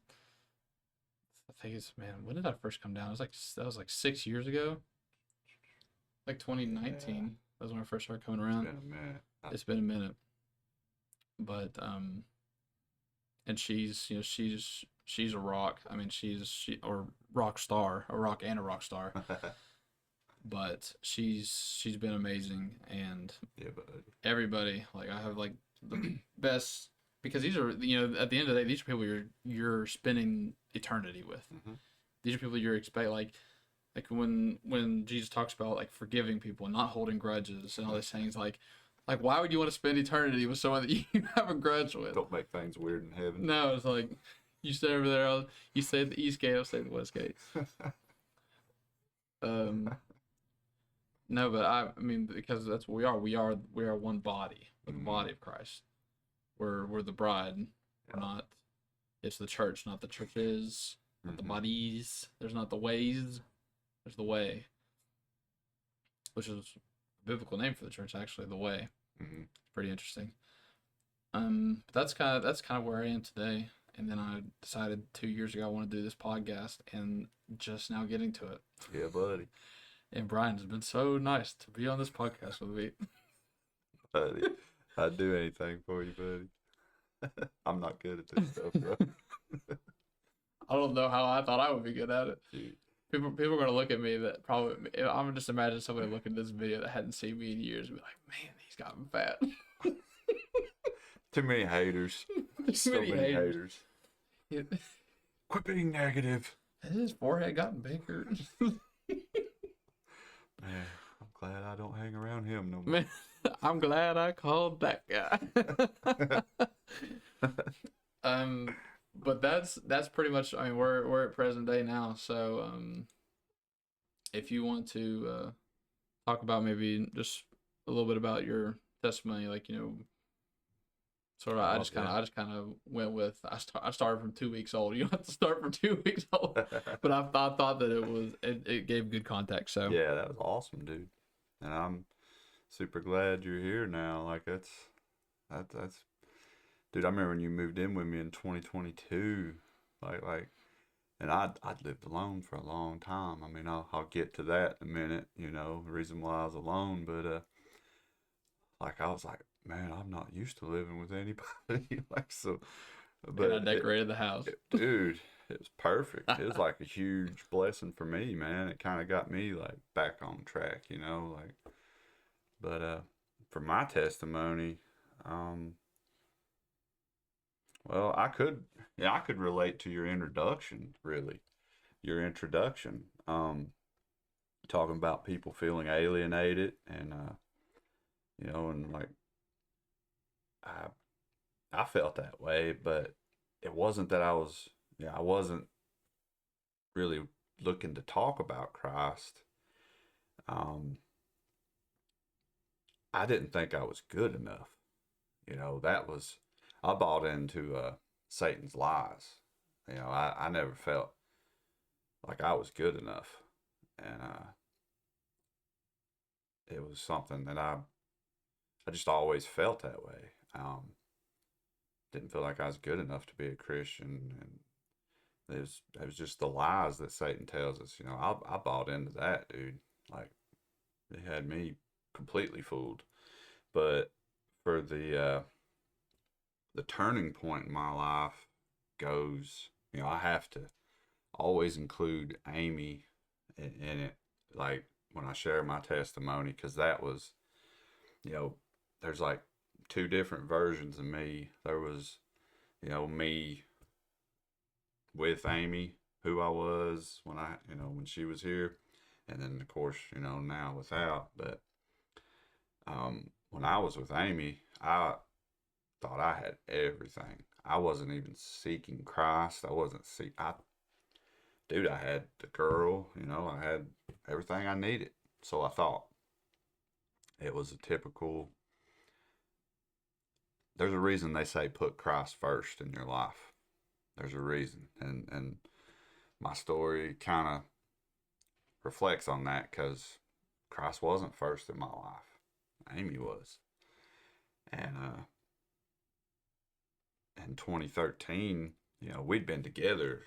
I think it's, man, when did I first come down? It was like that was like 6 years ago, like Yeah. 2019. That was when I first started coming It's around. been a minute. It's been a minute, but and she's a rock. I mean, or rock star, a rock and a rock star. But she's been amazing, and Yeah, but everybody, like, I have like the best, because these are, at the end of the day, these are people you're spending eternity with. hmm These are people you're expect, like when Jesus talks about like forgiving people and not holding grudges and all these things, like why would you want to spend eternity with someone that you have a grudge with? don't make things weird in heaven. No, it's like you stay over there. You stay at the east gate. I'll stay at the west gate. Um, no, but I mean, because that's what we are. We are one body. We're the body of Christ. We're the bride. We're Yeah. not. It's the church, not the churches, not the Hmm. bodies. There's not the ways. There's the way, which is a biblical name for the church, actually. The way. Hmm. It's pretty interesting. But that's kind of where I am today. And then I decided 2 years ago I want to do this podcast, and just now getting to it. Yeah, buddy. And Brian has been so nice to be on this podcast with me. Buddy. I'd do anything for you, buddy. I'm not good at this stuff, bro. I don't know how I thought I would be good at it. Shoot. People are gonna look at me that probably. I'm gonna just imagine somebody looking at this video that hadn't seen me in years and be like, "Man, he's gotten fat." Too many haters. Too So many many haters. haters. Quit being negative. Has his forehead gotten bigger? Man, I'm glad I don't hang around him no more. Man, I'm glad I called that guy. um, but that's pretty much. I mean, we're at present day now. So if you want to talk about maybe just a little bit about your testimony, like, sort of, Oh, yeah. I just kind of went with, I started from 2 weeks old. You don't have to start from 2 weeks old, but I thought that it gave good context. So Yeah, that was awesome, dude. And I'm super glad you're here now. Like that's dude, I remember when you moved in with me in 2022. Like and I'd lived alone for a long time. I mean, I'll get to that in a minute, the reason why I was alone, but like I was like, man, I'm not used to living with anybody. Like, so, and I but decorated the house. dude, it was perfect. It was like a huge blessing for me, man. It kind of got me like back on track, like. But for my testimony, um, well, I could relate to your introduction, really. Your introduction, talking about people feeling alienated, and and like I I felt that way, but it wasn't that I wasn't really looking to talk about Christ. Um, I didn't think I was good enough. That was, I bought into Satan's lies. I never felt like I was good enough. And it was something that I just always felt that way. Didn't feel like I was good enough to be a Christian, and it was just the lies that Satan tells us. You know, I bought into that, dude. Like, it had me completely fooled. But for the turning point in my life goes, you know, I have to always include Amy in it, like when I share my testimony, because that was, you know, there's like two different versions of me. There was, you know, me with Amy, who I was when when she was here, and then of course, you know, now without. But when I was with Amy, I thought I had everything. I wasn't even seeking Christ. I wasn't dude, I had the girl, you know, I had everything I needed. So I thought it was a typical. There's a reason they say put Christ first in your life. There's a reason, and my story kind of reflects on that because Christ wasn't first in my life. Amy was, and in 2013, you know, we'd been together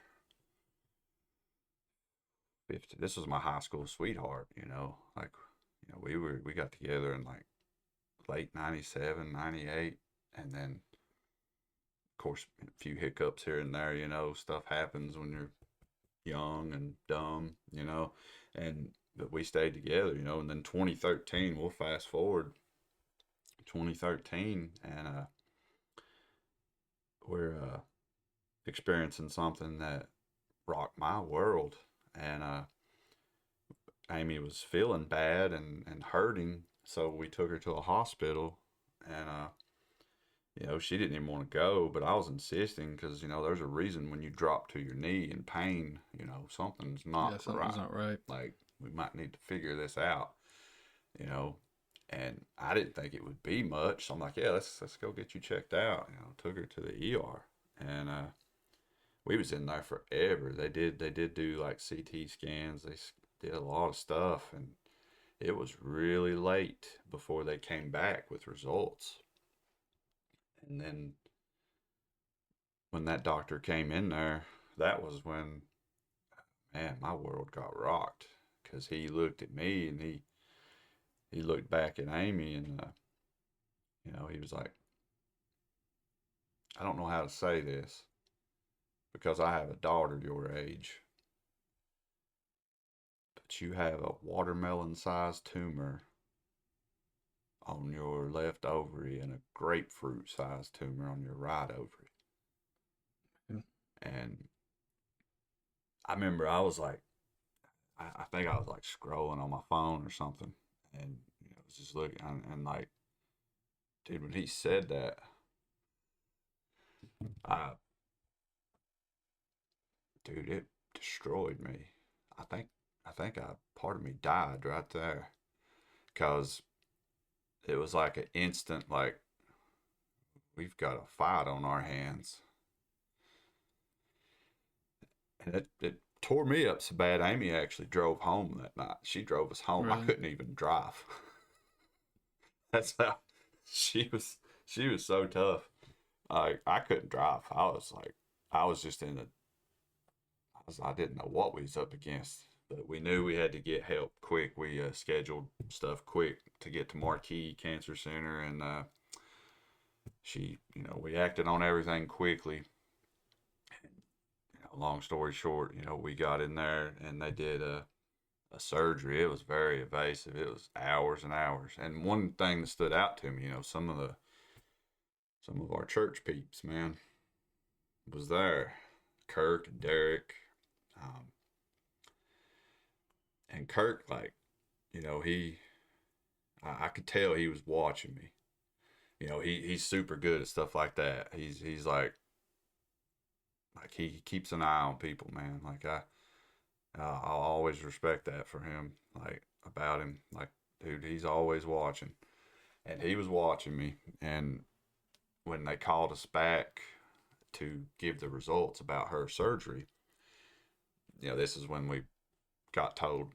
50. This was my high school sweetheart, you know, like, you know, we got together in like late 97, 98, and then of course a few hiccups here and there, you know, stuff happens when you're young and dumb, you know, and but we stayed together, you know, and then 2013, we'll fast forward 2013, and we're experiencing something that rocked my world, and Amy was feeling bad and hurting, so we took her to a hospital, and you know, she didn't even want to go, but I was insisting because, you know, there's a reason when you drop to your knee in pain, you know, something's Yeah, not something's right. not right. Like, we might need to figure this out, you know. And I didn't think it would be much, so I'm like, yeah, let's go get you checked out. You know, took her to the ER, and we was in there forever. They did do like CT scans. They did a lot of stuff, and it was really late before they came back with results. And then when that doctor came in there, that was when, man, my world got rocked because he looked at me and he looked back at Amy, and you know, he was like, I don't know how to say this because I have a daughter your age, but you have a watermelon-sized tumor on your left ovary and a grapefruit-sized tumor on your right ovary. Yeah. And I remember I was like, I think I was like scrolling on my phone or something, and you know, I was just looking, and like, dude, when he said that, I, dude, it destroyed me. I think, part of me died right there, cause it was like an instant, like, we've got a fight on our hands, and it tore me up so bad. Amy actually drove home that night. She drove us home. I Really? couldn't even drive. That's how she was. She was so tough. I couldn't drive. I was just in a. I didn't know what we was up against, but we knew we had to get help quick. We scheduled stuff quick to get to Marquee Cancer Center, and you know, we acted on everything quickly. You know, long story short, you know, we got in there and they did a surgery. It was very invasive. It was hours and hours. And one thing that stood out to me, you know, some of our church peeps, man, was there. Kirk and Derek, um, and Kirk, like, you know, I could tell he was watching me. You know, he's super good at stuff like that. He's like he keeps an eye on people, man. Like, I'll always respect that for him. Like, about him, like, dude, he's always watching, and he was watching me. And when they called us back to give the results about her surgery, you know, this is when we got told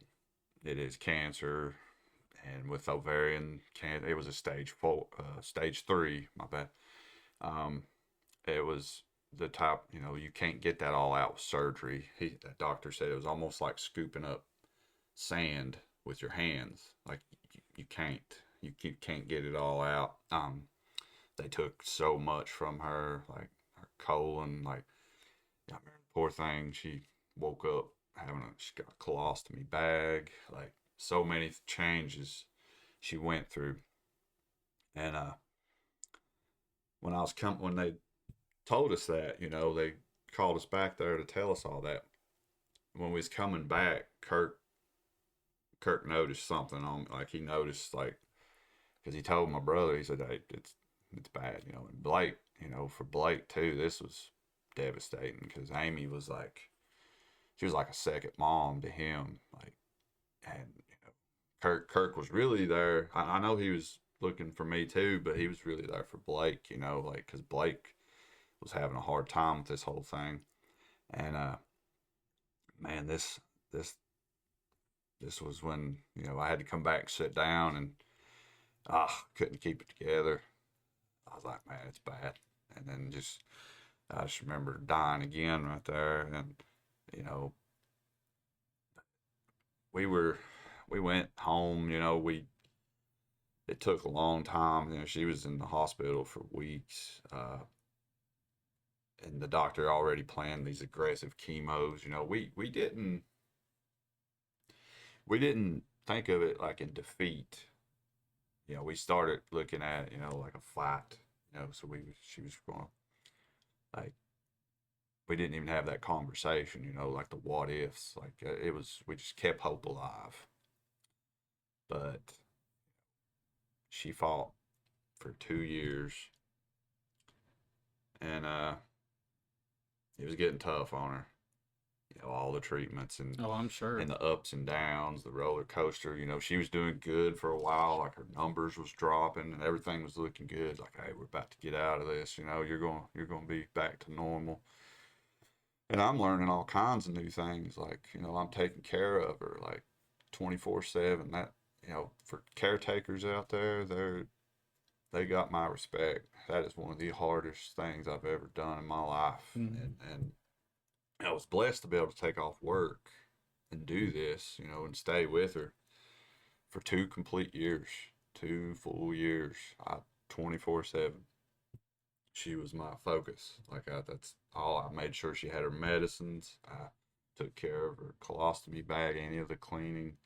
it is cancer, and with ovarian cancer, it was a stage 3. My bad. Um, it was the type, you can't get that all out with surgery. The doctor said it was almost like scooping up sand with your hands. Like you can't get it all out. They took so much from her, like her colon. Like, I mean, poor thing, she woke up she got a colostomy bag. Like, so many changes she went through. And when they told us that, they called us back there to tell us all that. When we was coming back, Kirk noticed something on, like, he noticed, like, because he told my brother, he said, hey, it's bad, and Blake, for Blake too, this was devastating, because Amy was like, she was like a second mom to him, like, and Kirk was really there. I know he was looking for me too, but he was really there for Blake, like, because Blake was having a hard time with this whole thing. And man, this was when I had to come back and sit down, and couldn't keep it together. I was like, man, it's bad. And then I just remember dying again right there. And you know we went home. It took a long time. She was in the hospital for weeks. And the doctor already planned these aggressive chemos. We didn't think of it like in defeat. We started looking at like a fight. So she was going, like, we didn't even have that conversation. Like the what ifs. Like, we just kept hope alive. But she fought for 2 years, and it was getting tough on her. All the treatments and Oh, I'm sure. the ups and downs, the roller coaster. She was doing good for a while. Like, her numbers was dropping and everything was looking good. Like, hey, we're about to get out of this. You're going to be back to normal. And I'm learning all kinds of new things. Like, I'm taking care of her like 24/7. That, for caretakers out there, they got my respect. That is one of the hardest things I've ever done in my life. Mm-hmm. And I was blessed to be able to take off work and do this, and stay with her for 2 complete years, 2 full years, 24/7. She was my focus. Like, that's all. I made sure she had her medicines. I took care of her colostomy bag, any of the cleaning.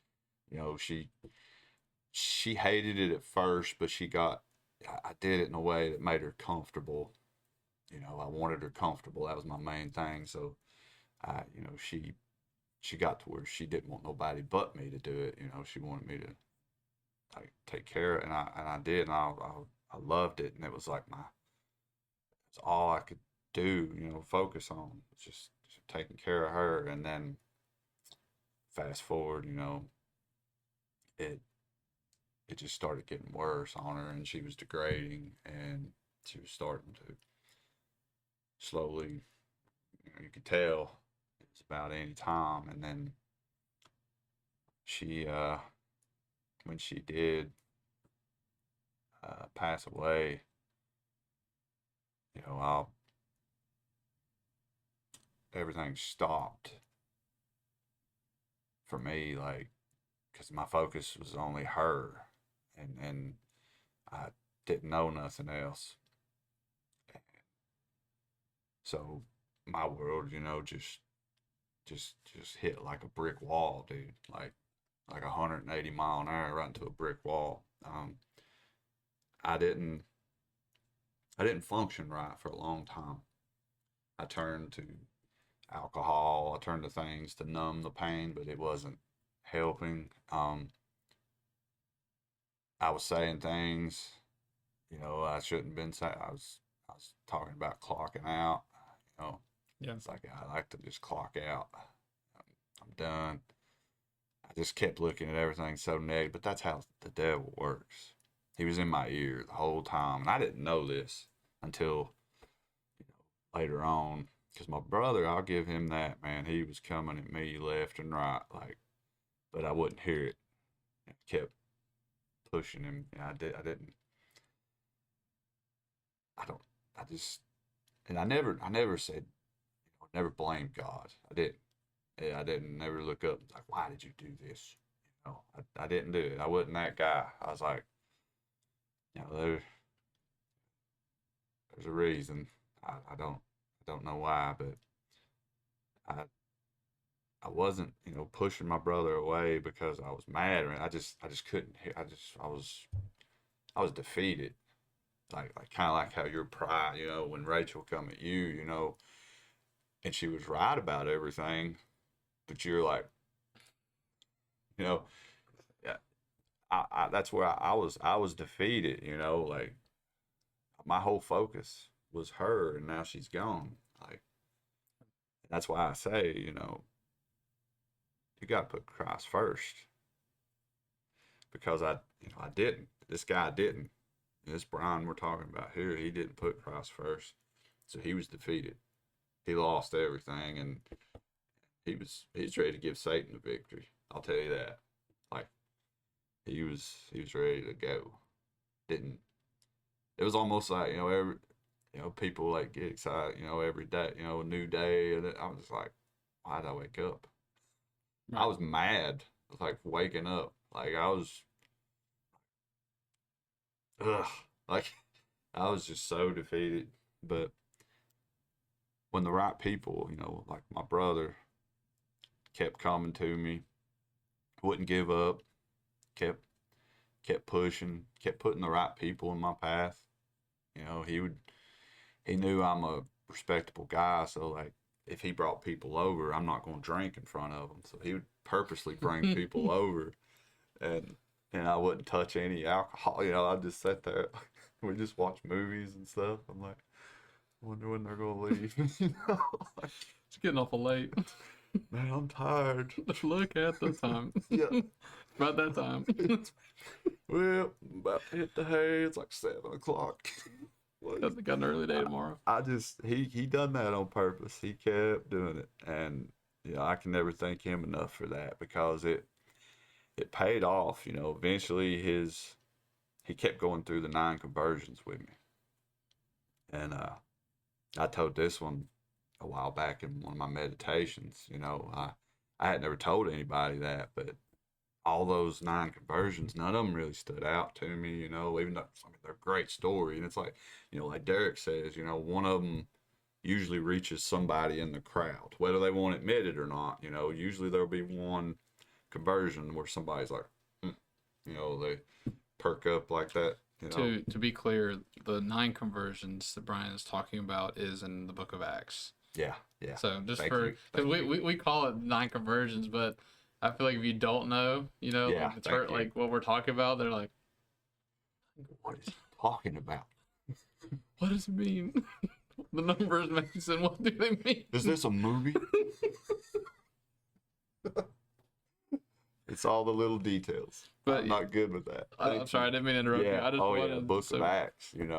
She hated it at first, but I did it in a way that made her comfortable. I wanted her comfortable. That was my main thing. So she got to where she didn't want nobody but me to do it. She wanted me to, like, take care of it, and I did, and I loved it, and it was like it's all I could do. Focus on just taking care of her. And then fast forward, it it just started getting worse on her, and she was degrading, and she was starting to slowly, you could tell it's about any time. And then she, when she did pass away, I'll everything stopped for me, like, because my focus was only her, and I didn't know nothing else. So my world, just hit like a brick wall, dude. Like 180 mile an hour right into a brick wall. I didn't function right for a long time. I turned to alcohol. I turned to things to numb the pain, but it wasn't helping. I was saying things, I shouldn't have been saying. I was talking about clocking out. Yeah. It's like, I like to just clock out. I'm done. I just kept looking at everything so negative, but that's how the devil works. He was in my ear the whole time, and I didn't know this until later on. Because my brother, I'll give him that, man. He was coming at me left and right, like, but I wouldn't hear it. It kept pushing him. And I didn't, I don't, I just, and I never said, never blamed God. I didn't. Yeah, I didn't never look up like, why did you do this? I didn't do it. I wasn't that guy. I was like, there's a reason. I don't know why, but I I wasn't, pushing my brother away because I was mad, or I just couldn't. I was defeated. Like kind of like how your pride, when Rachel come at you, and she was right about everything, but you're like, you know, yeah, that's where I was defeated. Like my whole focus was her, and now she's gone. Like that's why I say, you got to put Christ first, because I didn't. This guy didn't. This Brian we're talking about here, he didn't put Christ first, so he was defeated. He lost everything, and he's ready to give Satan the victory. I'll tell you that. Like he was ready to go. Didn't It was almost like, people like get excited, every day, a new day, and I was just like, why did I wake up? I was mad. I was like waking up. Like I was, ugh, like I was just so defeated. But when the right people, like my brother, kept coming to me, wouldn't give up, kept pushing, kept putting the right people in my path. He knew I'm a respectable guy, so like if he brought people over, I'm not going to drink in front of them. So he would purposely bring people over, and I wouldn't touch any alcohol. I'd just sit there. We just watch movies and stuff. I'm like, I wonder when they're gonna leave. Like, It's getting awful late. man, I'm tired. Look at the time. Yeah, About that time. well, I'm about to hit the hay. It's like 7 o'clock. Like, Got an early day tomorrow. I just he done that on purpose. He kept doing it, and I can never thank him enough for that, because it paid off. Eventually he kept going through the 9 conversions with me, and I told this one a while back in one of my meditations. I had never told anybody that, but all those 9 conversions, none of them really stood out to me. Even though they're a great story, and it's like, like Derek says, one of them usually reaches somebody in the crowd, whether they won't admit it or not. Usually there'll be one conversion where somebody's like, they perk up like that. To be clear, the 9 conversions that Brian is talking about is in the book of Acts. Yeah. So just because we call it 9 conversions, but I feel like if you don't know, Yeah, it's hurt, like what we're talking about, they're like, what is he talking about? What does it mean? The numbers, Mason, what do they mean? Is this a movie? It's all the little details. But I'm not good with that. I'm sorry, I didn't mean to interrupt you. I just wanted Book of Acts, and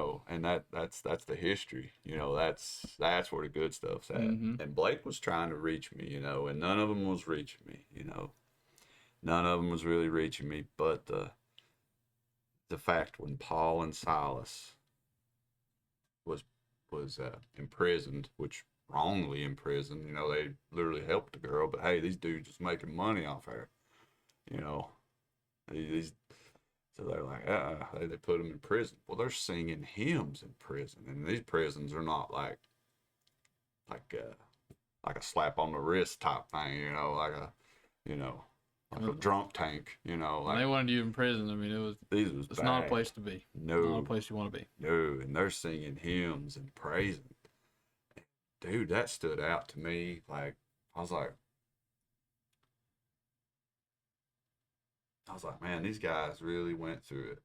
that's the history. That's where the good stuff's at. Mm-hmm. And Blake was trying to reach me, and none of them was reaching me. None of them was really reaching me. But the fact when Paul and Silas was imprisoned, which wrongly imprisoned, they literally helped the girl, but hey, these dudes was making money off her. So they're like, they put them in prison. Well, they're singing hymns in prison, and these prisons are not like a slap on the wrist type thing, like a drunk tank, Like, they wanted you in prison. I mean, it's bad. not a place to be. No, not a place you want to be. No, and they're singing hymns and praising. Dude, that stood out to me. Like, I was like, man, these guys really went through it.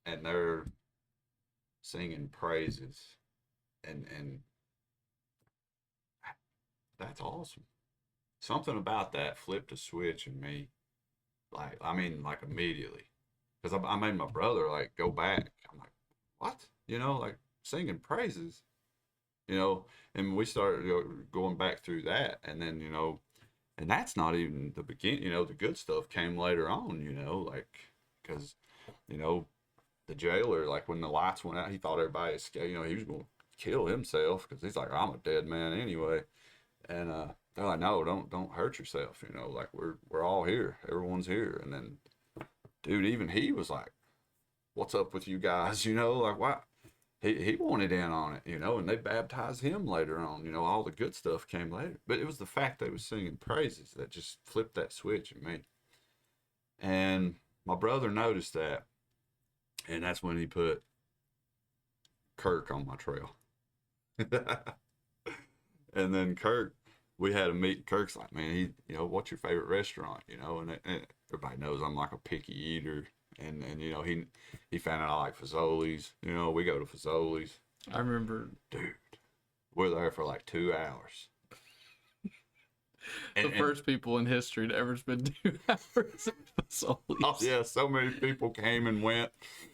And they're singing praises. And that's awesome. Something about that flipped a switch in me. Like immediately. Because I made my brother, go back. I'm like, what? Like, singing praises. And we started going back through that. And then, and that's not even the beginning. The good stuff came later on, like because, you know, the jailer, like when the lights went out, he thought everybody escaped. You know, he was going to kill himself because he's like, I'm a dead man anyway. And they're like, no, don't hurt yourself. You know, like we're all here, everyone's here. And then, dude, even he was like, what's up with you guys? You know, like why? He wanted in on it, you know, and they baptized him later on. You know, all the good stuff came later. But it was the fact they was singing praises that just flipped that switch in me. And my brother noticed that, and that's when he put Kirk on my trail. And then Kirk, we had a meet. Kirk's like, man, you know, what's your favorite restaurant? You know, and everybody knows I'm like a picky eater. And you know, he found out I like Fazoli's. You know, we go to Fazoli's. I remember, dude, we're there for like 2 hours. The first people in history to ever spend 2 hours at Fazoli's. Oh yeah, so many people came and went.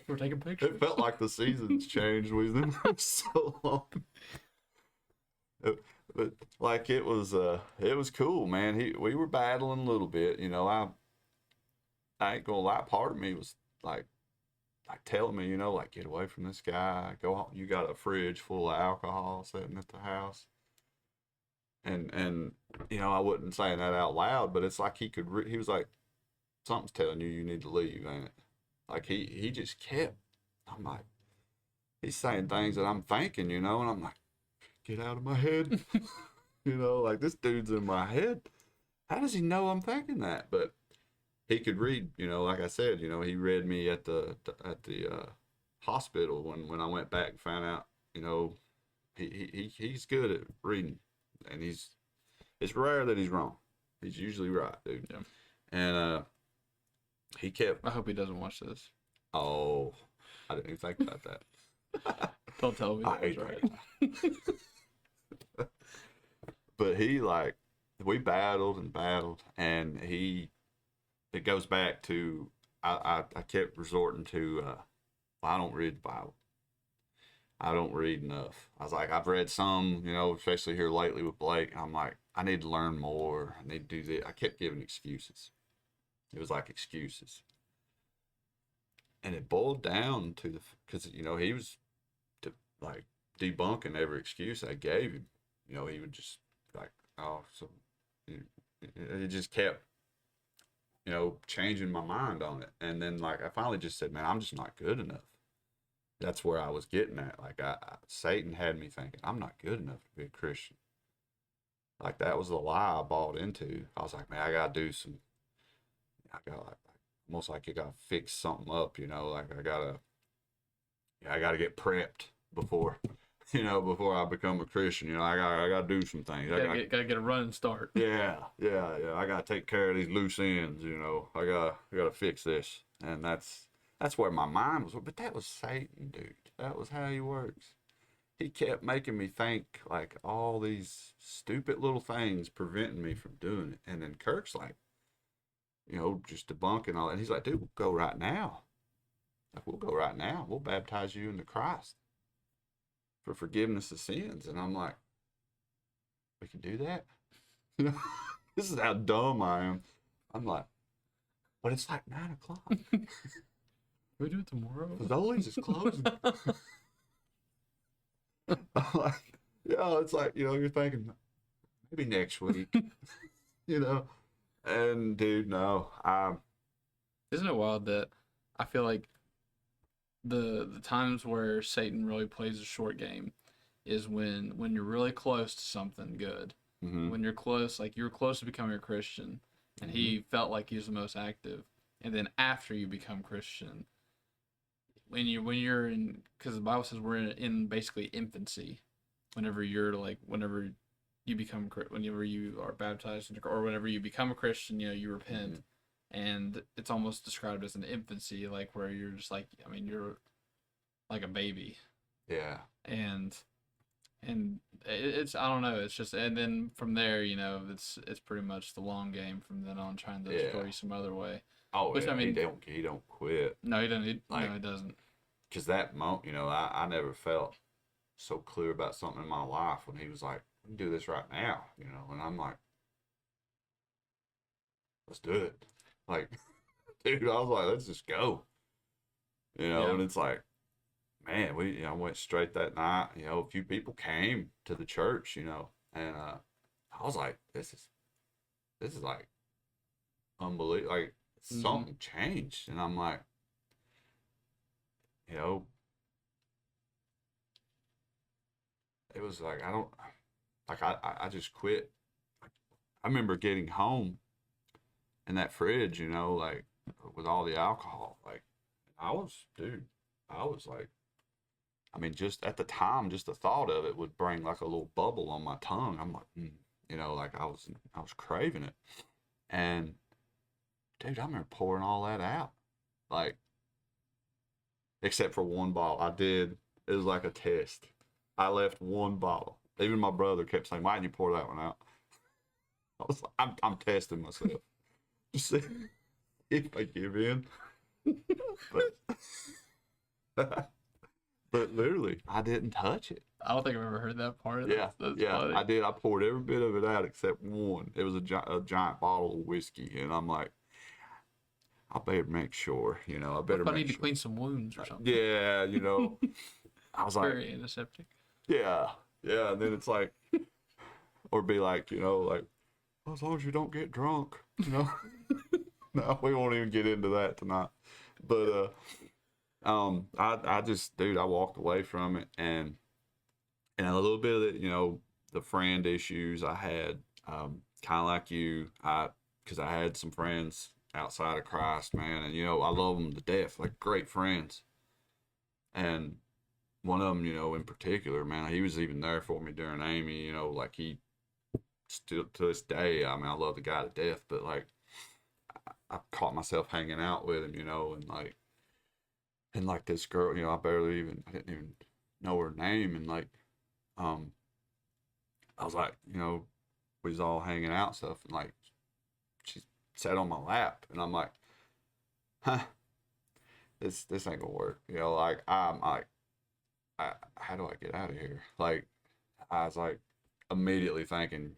We're taking pictures. It felt like the seasons changed. We was in there so long. But like it was cool, man. We were battling a little bit, you know. I ain't gonna lie. Part of me was like telling me, you know, like get away from this guy. Go home. You got a fridge full of alcohol sitting at the house. And you know, I wasn't saying that out loud, but it's like he was like, something's telling you need to leave, ain't it? Like he just kept. I'm like, he's saying things that I'm thinking, you know, and I'm like, get out of my head. You know, like this dude's in my head. How does he know I'm thinking that? But he could read, you know, like I said, you know, he read me at the hospital when I went back and found out, you know, he's good at reading, and it's rare that he's wrong. He's usually right, dude. Yeah. And he kept. I hope he doesn't watch this. Oh, I didn't even think about that. Don't tell me that was right. But he we battled and battled, and it goes back to I kept resorting to I don't read the Bible. I don't read enough. I was like, I've read some, you know, especially here lately with Blake. I'm like, I need to learn more. I need to do this. I kept giving excuses. It was like excuses. And it boiled down to because, you know, he was like debunking every excuse I gave him. You know, he would just like, oh, so it just kept, you know, changing my mind on it. And then like, I finally just said, man, I'm just not good enough. That's where I was getting at. Like Satan had me thinking, I'm not good enough to be a Christian. Like that was the lie I bought into. I was like, man, I gotta do some. I got like almost like you gotta fix something up, you know. Like I gotta get prepped before, you know, before I become a Christian. You know, I gotta do some things. Gotta get a running start. Yeah. I gotta take care of these loose ends. You know, I gotta fix this, and that's where my mind was. But that was Satan, dude. That was how he works. He kept making me think like all these stupid little things preventing me from doing it. And then Kirk's like, you know, just debunking all that. And he's like, dude, we'll go right now. Like, we'll go right now. We'll baptize you into Christ for forgiveness of sins. And I'm like, we can do that? You know, this is how dumb I am. I'm like, but it's like 9 o'clock. Can we do it tomorrow? Fazoli's is closing. I'm like, yeah, it's like, you know, you're thinking maybe next week, you know. And dude, no, Isn't it wild that I feel like the times where Satan really plays a short game is when you're really close to something good. mm-hmm. When you're close, like you were close to becoming a Christian, and he felt like he was the most active. And then after you become Christian, when you're in, because the Bible says we're in basically infancy, whenever you are baptized or whenever you become a Christian, you know, you repent, and it's almost described as an infancy, like where you're just like, I mean, you're like a baby. Yeah. And it's, I don't know, it's just, and then from there, you know, it's pretty much the long game from then on, trying to destroy you some other way. Oh, which, yeah, I mean, he don't quit. No, he doesn't. No, he doesn't. Because that moment, you know, I never felt so clear about something in my life when he was like, we can do this right now, you know, and I'm like, let's do it. Like, dude, I was like, let's just go. Yeah. And it's like, man, I went straight that night. A few people came to the church, and I was like, this is like unbelievable. Like Hmm. something changed, and I'm like, you know, it was like I don't like I just quit. I remember getting home and that fridge, like with all the alcohol, like dude, I was like, I mean, just at the time, just the thought of it would bring like a little bubble on my tongue. I'm like, like I was craving it, and dude, I remember pouring all that out, like except for one bottle. I did. It was like a test. I left one bottle. Even my brother kept saying, "Why didn't you pour that one out?" I was like, I'm testing myself. Just see if I give in. But but literally, I didn't touch it. I don't think I've ever heard that part. Yeah, That's yeah, funny. I did. I poured every bit of it out except one. It was a giant bottle of whiskey, and I'm like, I better make sure. I What better if I make need to sure. clean some wounds or something? Yeah, I was like, Very antiseptic. yeah, yeah, and then it's like, or be like, like, "Well, as long as you don't get drunk, No, we won't even get into that tonight. But I just, dude, I walked away from it, and a little bit of it, the friend issues I had, kind of like you, because I had some friends outside of Christ, man, and I love them to death, like great friends, and one of them, in particular, man, he was even there for me during Amy, like he still to this day, I mean, I love the guy to death, but like I caught myself hanging out with him, and like this girl, I didn't even know her name, and like, um, I was like, we was all hanging out and stuff, and like, she sat on my lap, and I'm like, huh, this ain't gonna work, like I'm like, how do I get out of here? Like, I was like, immediately thinking,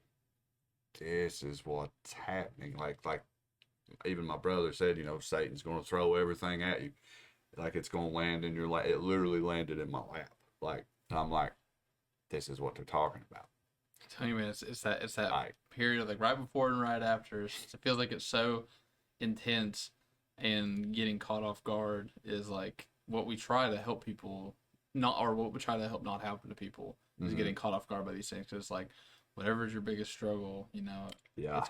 this is what's happening. Like even my brother said, Satan's gonna throw everything at you, like it's gonna land in your lap. It literally landed in my lap. Like I'm like, this is what they're talking about. So anyway, it's that Like, period like right before and right after. It feels like it's so intense, and getting caught off guard is like what we try to help people not, or what we try to help not happen to people is mm-hmm. getting caught off guard by these things. Because like whatever is your biggest struggle, Yeah,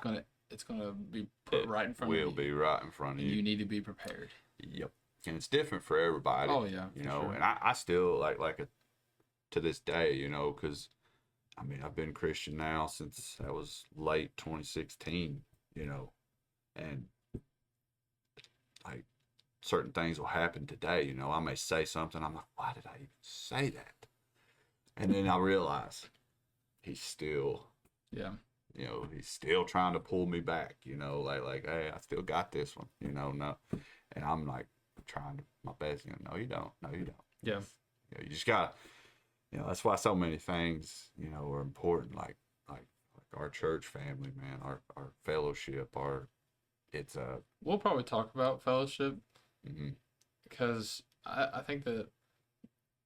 it's gonna be put it right in front of will you, be right in front of and you. you need to be prepared. Yep, and it's different for everybody. Oh yeah, for sure. And I still to this day, because I mean I've been Christian now since that was late 2016. And like certain things will happen today. I may say something. I'm like, why did I even say that? And then I realize he's still, Yeah. he's still trying to pull me back. Like, hey, I still got this one. No, and I'm like trying to my best. No, you don't. No, you don't. Yeah. You just gotta. That's why so many things, are important. Like our church family, man, our fellowship, it's a. We'll probably talk about fellowship Mm-hmm. because I think that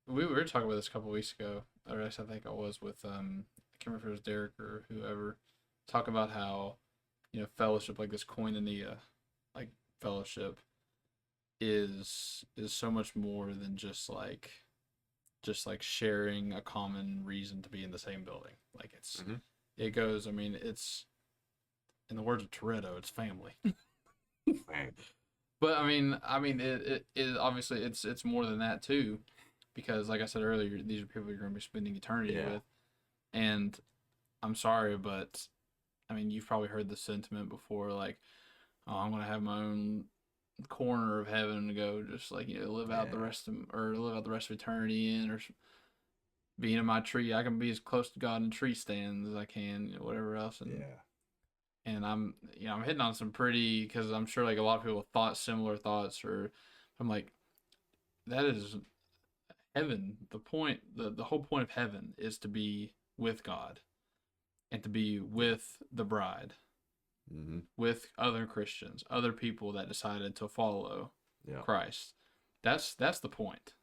we were talking about this a couple weeks ago, or I think I was with I can't remember if it was Derek or whoever, talk about how fellowship, like this koinonia, like fellowship is so much more than just like sharing a common reason to be in the same building. Like Mm-hmm. it goes. I mean, it's in the words of Toretto, it's family. Man. But it obviously it's more than that too, because like I said earlier, these are people you're going to be spending eternity Yeah. with, and I'm sorry, but I mean you've probably heard the sentiment before, like, oh, I'm going to have my own corner of heaven to go, just like live out the Yeah. rest of or live out the rest of eternity in, or being in my tree, I can be as close to God in tree stands as I can, whatever else, and Yeah. I'm hitting on some pretty, because I'm sure like a lot of people thought similar thoughts, or I'm like, that is heaven. The whole point of heaven is to be with God and to be with the bride. Mm-hmm. with other Christians, other people that decided to follow Yeah. Christ. That's the point.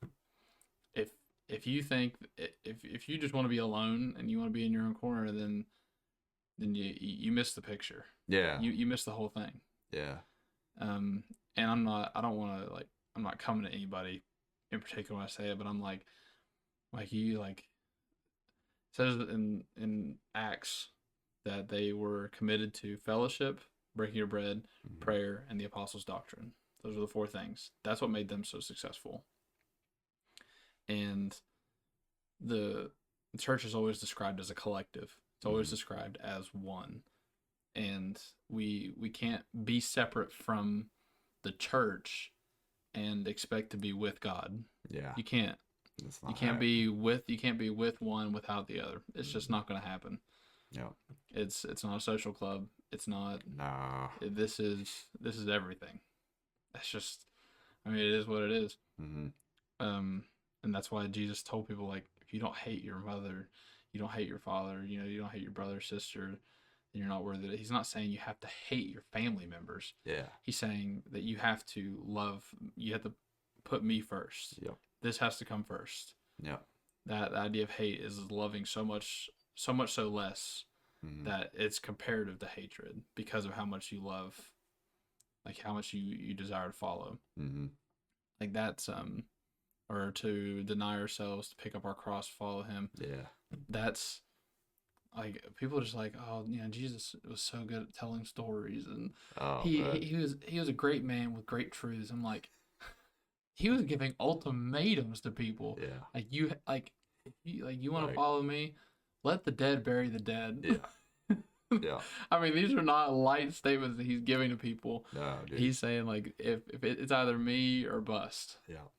If if you think if you just want to be alone and you want to be in your own corner, then you miss the picture. Yeah. You miss the whole thing. Yeah. And I don't want to, like, I'm not coming to anybody in particular when I say it, but I'm like you, like, it says in Acts that they were committed to fellowship, breaking your bread, Mm-hmm. prayer, and the apostles' doctrine. Those are the 4 things. That's what made them so successful. And the church is always described as a collective. It's always Mm-hmm. described as one. And we can't be separate from the church and expect to be with God. Yeah. You can't. You can't be with one without the other. It's just not going to happen. Yeah. It's not a social club. It's not. No. This is everything. That's just. I mean, it is what it is. Mm-hmm. And that's why Jesus told people, like, if you don't hate your mother, you don't hate your father, you don't hate your brother or sister, then you're not worthy of it. He's not saying you have to hate your family members. Yeah. He's saying that you have to love. You have to put me first. Yep. This has to come first. Yeah. That idea of hate is loving so much so less Mm-hmm. that it's comparative to hatred because of how much you love, like how much you desire to follow. Mm-hmm. Like that's or to deny ourselves, to pick up our cross, follow him. Yeah. That's like, people are just like, oh, Jesus was so good at telling stories, and he was a great man with great truths. I'm like, he was giving ultimatums to people. Yeah. Like, you want to Like, follow me? Let the dead bury the dead. Yeah. Yeah. I mean, these are not light statements that he's giving to people. No, dude. He's saying, like, if it's either me or bust. Yeah.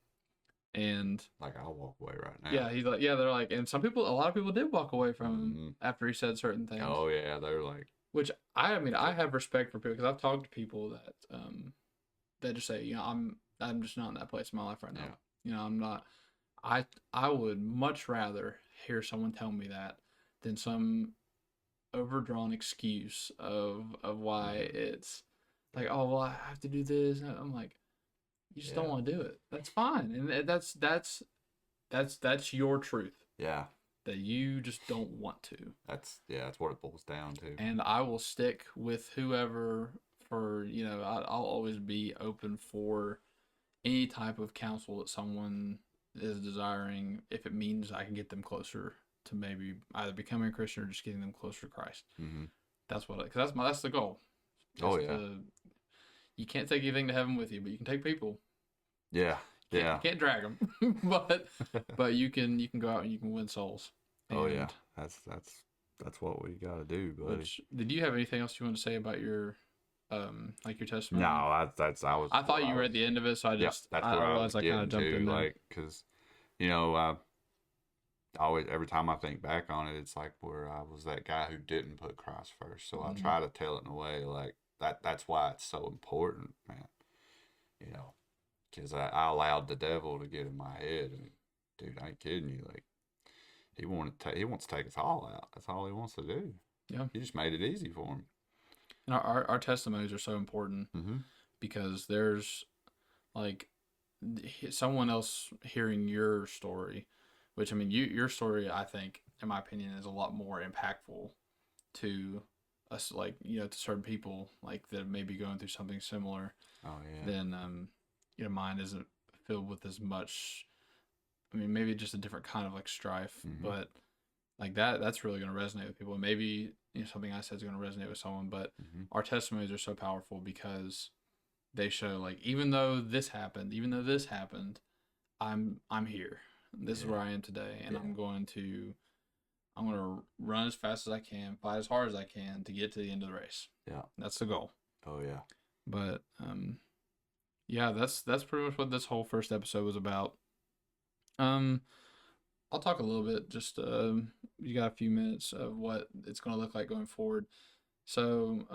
And like, I'll walk away right now. yeah, he's like, yeah, they're like, and a lot of people did walk away from him after he said certain things. Oh yeah, they're like, which I mean, I have respect for people, because I've talked to people that just say, I'm just not in that place in my life right now. Yeah. I'm not. I would much rather hear someone tell me that than some overdrawn excuse of why it's like, oh well, I have to do this. And I'm like, you just don't want to do it. That's fine, and that's your truth. Yeah. That you just don't want to. That's what it boils down to. And I will stick with whoever for, I'll always be open for any type of counsel that someone is desiring, if it means I can get them closer to maybe either becoming a Christian or just getting them closer to Christ. Mm-hmm. Because that's the goal. You can't take anything to heaven with you, but you can take people. Yeah. You can't drag them, but you can go out and you can win souls. Oh yeah, that's what we got to do, buddy. Did you have anything else you want to say about your like your testimony? No, I thought you were at the end of it, so I realized I kind of jumped in there. Like, because always, every time I think back on it, it's like where I was that guy who didn't put Christ first. So I try to tell it in a way like that. That's why it's so important, man. Because I allowed the devil to get in my head, and dude, I ain't kidding you. Like, he wants to take us all out. That's all he wants to do. Yeah, he just made it easy for him. And our testimonies are so important because there's like someone else hearing your story, which, I mean, your story, I think, in my opinion, is a lot more impactful to us, like, to certain people like that may be going through something similar. Oh yeah. Then mine isn't filled with as much. I mean, maybe just a different kind of like strife, but like that's really going to resonate with people. And maybe something I said is going to resonate with someone, but our testimonies are so powerful because they show, like, even though this happened, I'm here. This is where I am today, and I'm going to run as fast as I can, fight as hard as I can to get to the end of the race. Yeah, that's the goal. Oh yeah. But yeah, that's pretty much what this whole first episode was about. I'll talk a little bit, just you got a few minutes of what it's going to look like going forward. So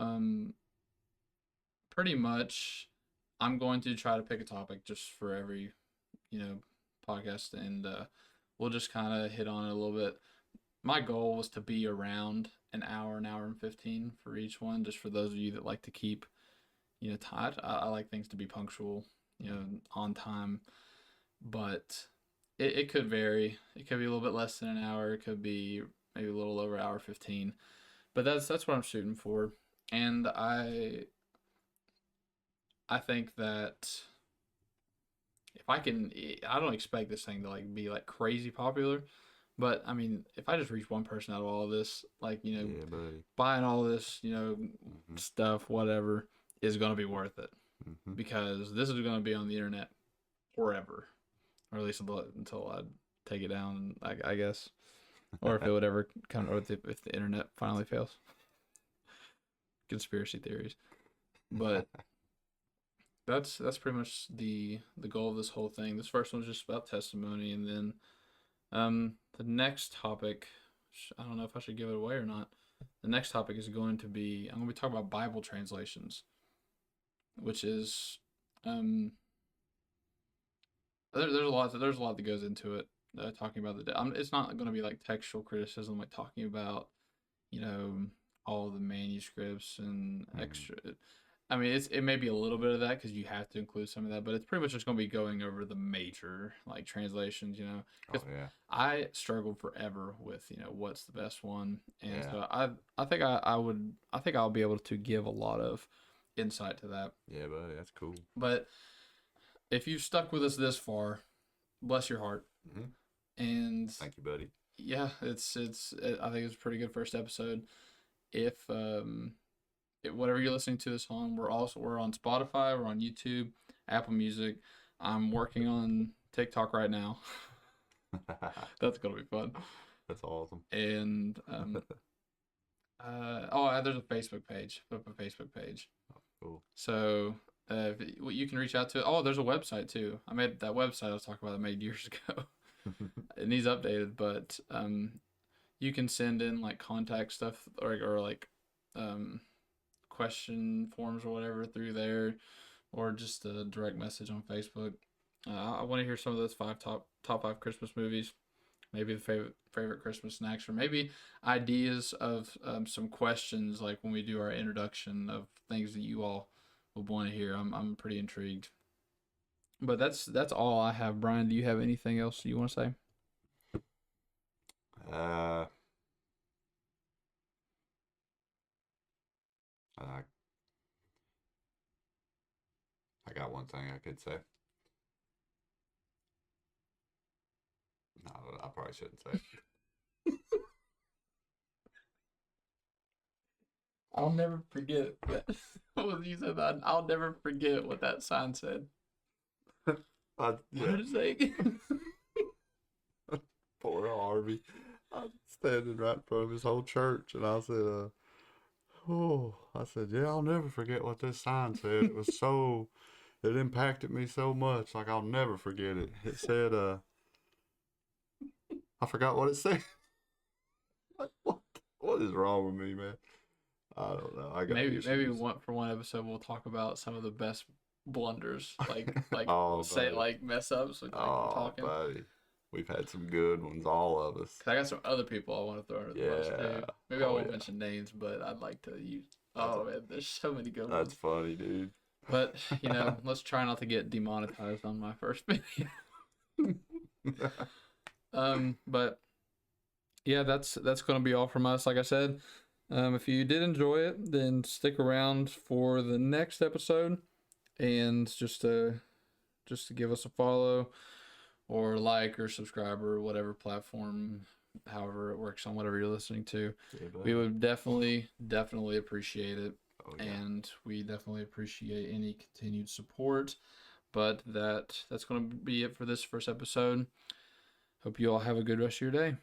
pretty much I'm going to try to pick a topic just for every podcast, and we'll just kind of hit on it a little bit. My goal was to be around an hour and 15 for each one, just for those of you that like to keep, time. I like things to be punctual, on time, but it could vary. It could be a little bit less than an hour. It could be maybe a little over hour 15, but that's what I'm shooting for. And I think that if I can, I don't expect this thing to like be like crazy popular, but I mean, if I just reach one person out of all of this, like, Yeah, buddy. buying all this, Mm-hmm. stuff, whatever, is going to be worth it, Mm-hmm. because this is going to be on the internet forever, or at least until I take it down, I guess, or if it would ever come, or if the internet finally fails. Conspiracy theories, but that's pretty much the goal of this whole thing. This first one's just about testimony, and then the next topic, I don't know if I should give it away or not. The next topic is going to be, I'm going to be talking about Bible translations, which is there's a lot that goes into it. Talking about it's not going to be like textual criticism, like talking about, you know all the manuscripts and extra. I mean, it may be a little bit of that because you have to include some of that, but it's pretty much just going to be going over the major like translations. Oh Because yeah. I struggled forever with what's the best one, and Yeah. so I think I think I'll be able to give a lot of insight to that. Yeah, buddy. That's cool. But if you've stuck with us this far, bless your heart. Mm-hmm. And Thank you, buddy. yeah, I think it's a pretty good first episode. If whatever you're listening to this on, we're on Spotify, we're on YouTube, Apple Music. I'm working on TikTok right now. That's gonna be fun. That's awesome. And there's a Facebook page. Put up a Facebook page. Cool. So you can reach out to. Oh, there's a website too. I made that website I was talking about. I made years ago. It needs updated, but you can send in like contact stuff, or like question forms or whatever through there, or just a direct message on Facebook. I want to hear some of those top five Christmas movies, maybe the favorite Christmas snacks, or maybe ideas of some questions like when we do our introduction of things that you all would want to hear. I'm pretty intrigued. But that's all I have. Brian, do you have anything else you want to say? Uh, I I got one thing I could say. No, I probably shouldn't say. I'll never forget that. What was you said that? I'll never forget what that sign said. What Yeah, did it say again? poor Harvey. I was standing right in front of his whole church, and I said, "Oh," I said, "Yeah, I'll never forget what this sign said. It impacted me so much. Like I'll never forget it. It said, I forgot what it said. Like what is wrong with me, man? I don't know. I got Maybe issues. for one episode we'll talk about some of the best blunders, like Oh, say buddy. like mess ups, like we're Oh, talking. buddy. We've had some good ones, all of us. Cause I got some other people I want to throw under the bus Yeah. too. Maybe I Oh, won't yeah. mention names, but I'd like to use. That's Oh man, there's so many good that's ones. funny, dude. But let's try not to get demonetized on my first video. But yeah, that's going to be all from us. Like I said, if you did enjoy it, then stick around for the next episode, and just to give us a follow, or like, or subscribe, or whatever platform, however it works on whatever you're listening to. Yeah, We buddy. would definitely appreciate it, Oh, yeah. and we definitely appreciate any continued support. But that's going to be it for this first episode. Hope you all have a good rest of your day.